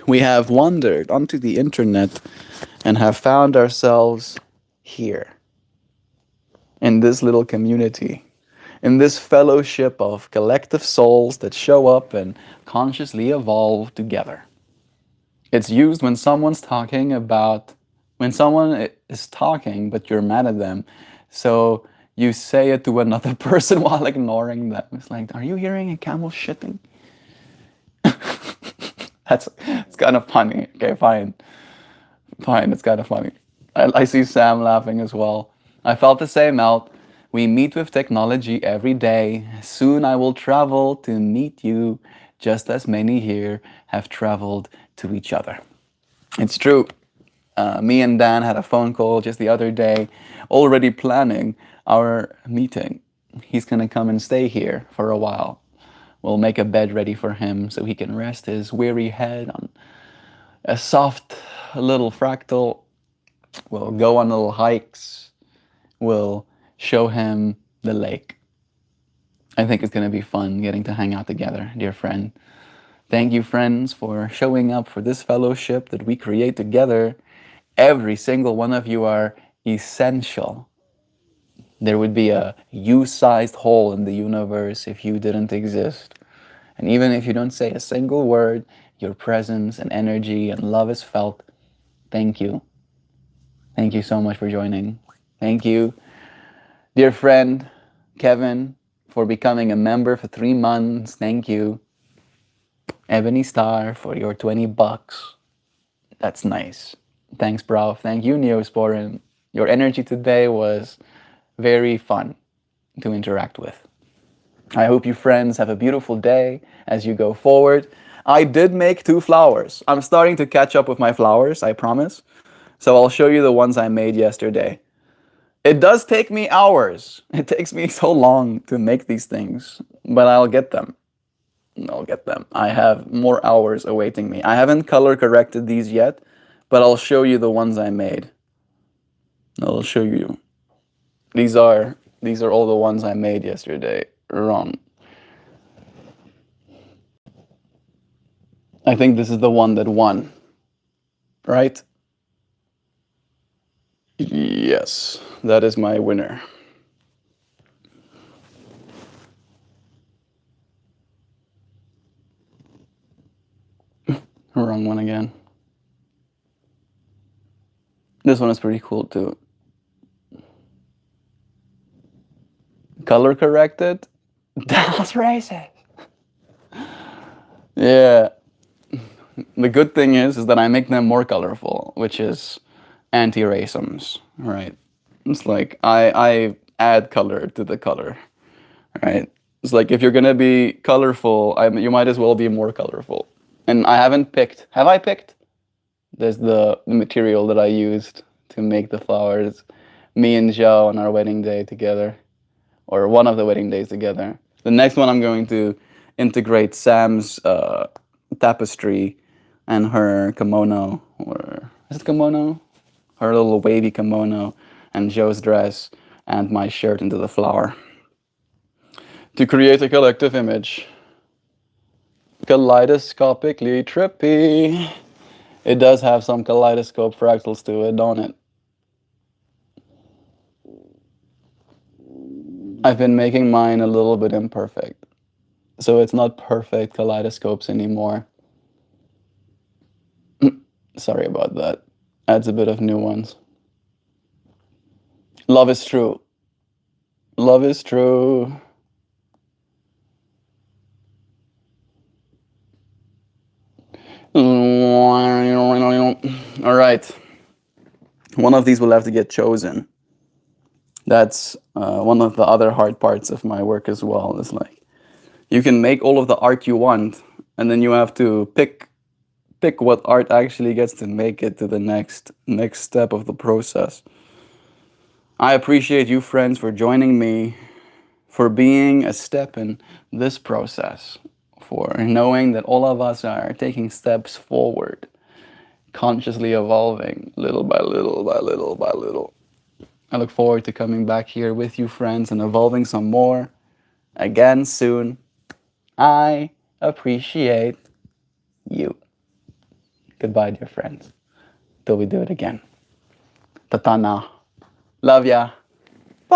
We have wandered onto the internet and have found ourselves here in this little community, in this fellowship of collective souls that show up and consciously evolve together. It's used when someone's talking about, when someone is talking but you're mad at them. So you say it to another person while ignoring them. It's like, are you hearing a camel shitting? It's kind of funny. Okay, fine. Fine, it's kind of funny. I see Sam laughing as well. I felt the same out. We meet with technology every day. Soon I will travel to meet you, just as many here have traveled to each other. It's true. Me and Dan had a phone call just the other day, already planning our meeting. He's gonna come and stay here for a while. We'll make a bed ready for him so he can rest his weary head on a soft little fractal. We'll go on little hikes. We'll show him the lake. I think it's going to be fun getting to hang out together, dear friend. Thank you, friends, for showing up for this fellowship that we create together. Every single one of you are essential. There would be a you-sized hole in the universe if you didn't exist. And even if you don't say a single word, your presence and energy and love is felt. Thank you. Thank you so much for joining. Thank you, dear friend Kevin, for becoming a member for 3 months. Thank you, Ebony Star, for your $20. That's nice. Thanks, bro. Thank you, Neosporin. Your energy today was very fun to interact with. I hope you friends have a beautiful day as you go forward. I did make 2 flowers. I'm starting to catch up with my flowers, I promise. So I'll show you the ones I made yesterday. It does take me hours. It takes me so long to make these things, but I'll get them. I'll get them. I have more hours awaiting me. I haven't color corrected these yet, but I'll show you the ones I made. I'll show you. These are all the ones I made yesterday. Wrong. I think this is the one that won. Right? Yes, that is my winner. Wrong one again. This one is pretty cool too. Color corrected? That's racist. Yeah. The good thing is that I make them more colorful, which is anti-racism, right? It's like I add color to the color, right? It's like if you're gonna be colorful, you might as well be more colorful. And I haven't picked. Have I picked? There's the material that I used to make the flowers. Me and Joe on our wedding day together, or one of the wedding days together. The next one I'm going to integrate Sam's tapestry and her kimono, or is it kimono? Her little wavy kimono and Joe's dress and my shirt into the flower. To create a collective image. Kaleidoscopically trippy. It does have some kaleidoscope fractals to it, don't it? I've been making mine a little bit imperfect. So it's not perfect kaleidoscopes anymore. Sorry about that. Adds a bit of nuance. Love is true. Love is true. All right. One of these will have to get chosen. That's one of the other hard parts of my work as well. Is like you can make all of the art you want, and then you have to pick what art actually gets to make it to the next step of the process. I appreciate you friends for joining me, for being a step in this process, for knowing that all of us are taking steps forward, consciously evolving little by little by little by little. I look forward to coming back here with you friends and evolving some more again soon. I appreciate you. Goodbye, dear friends. Till we do it again. Tatana. Love ya.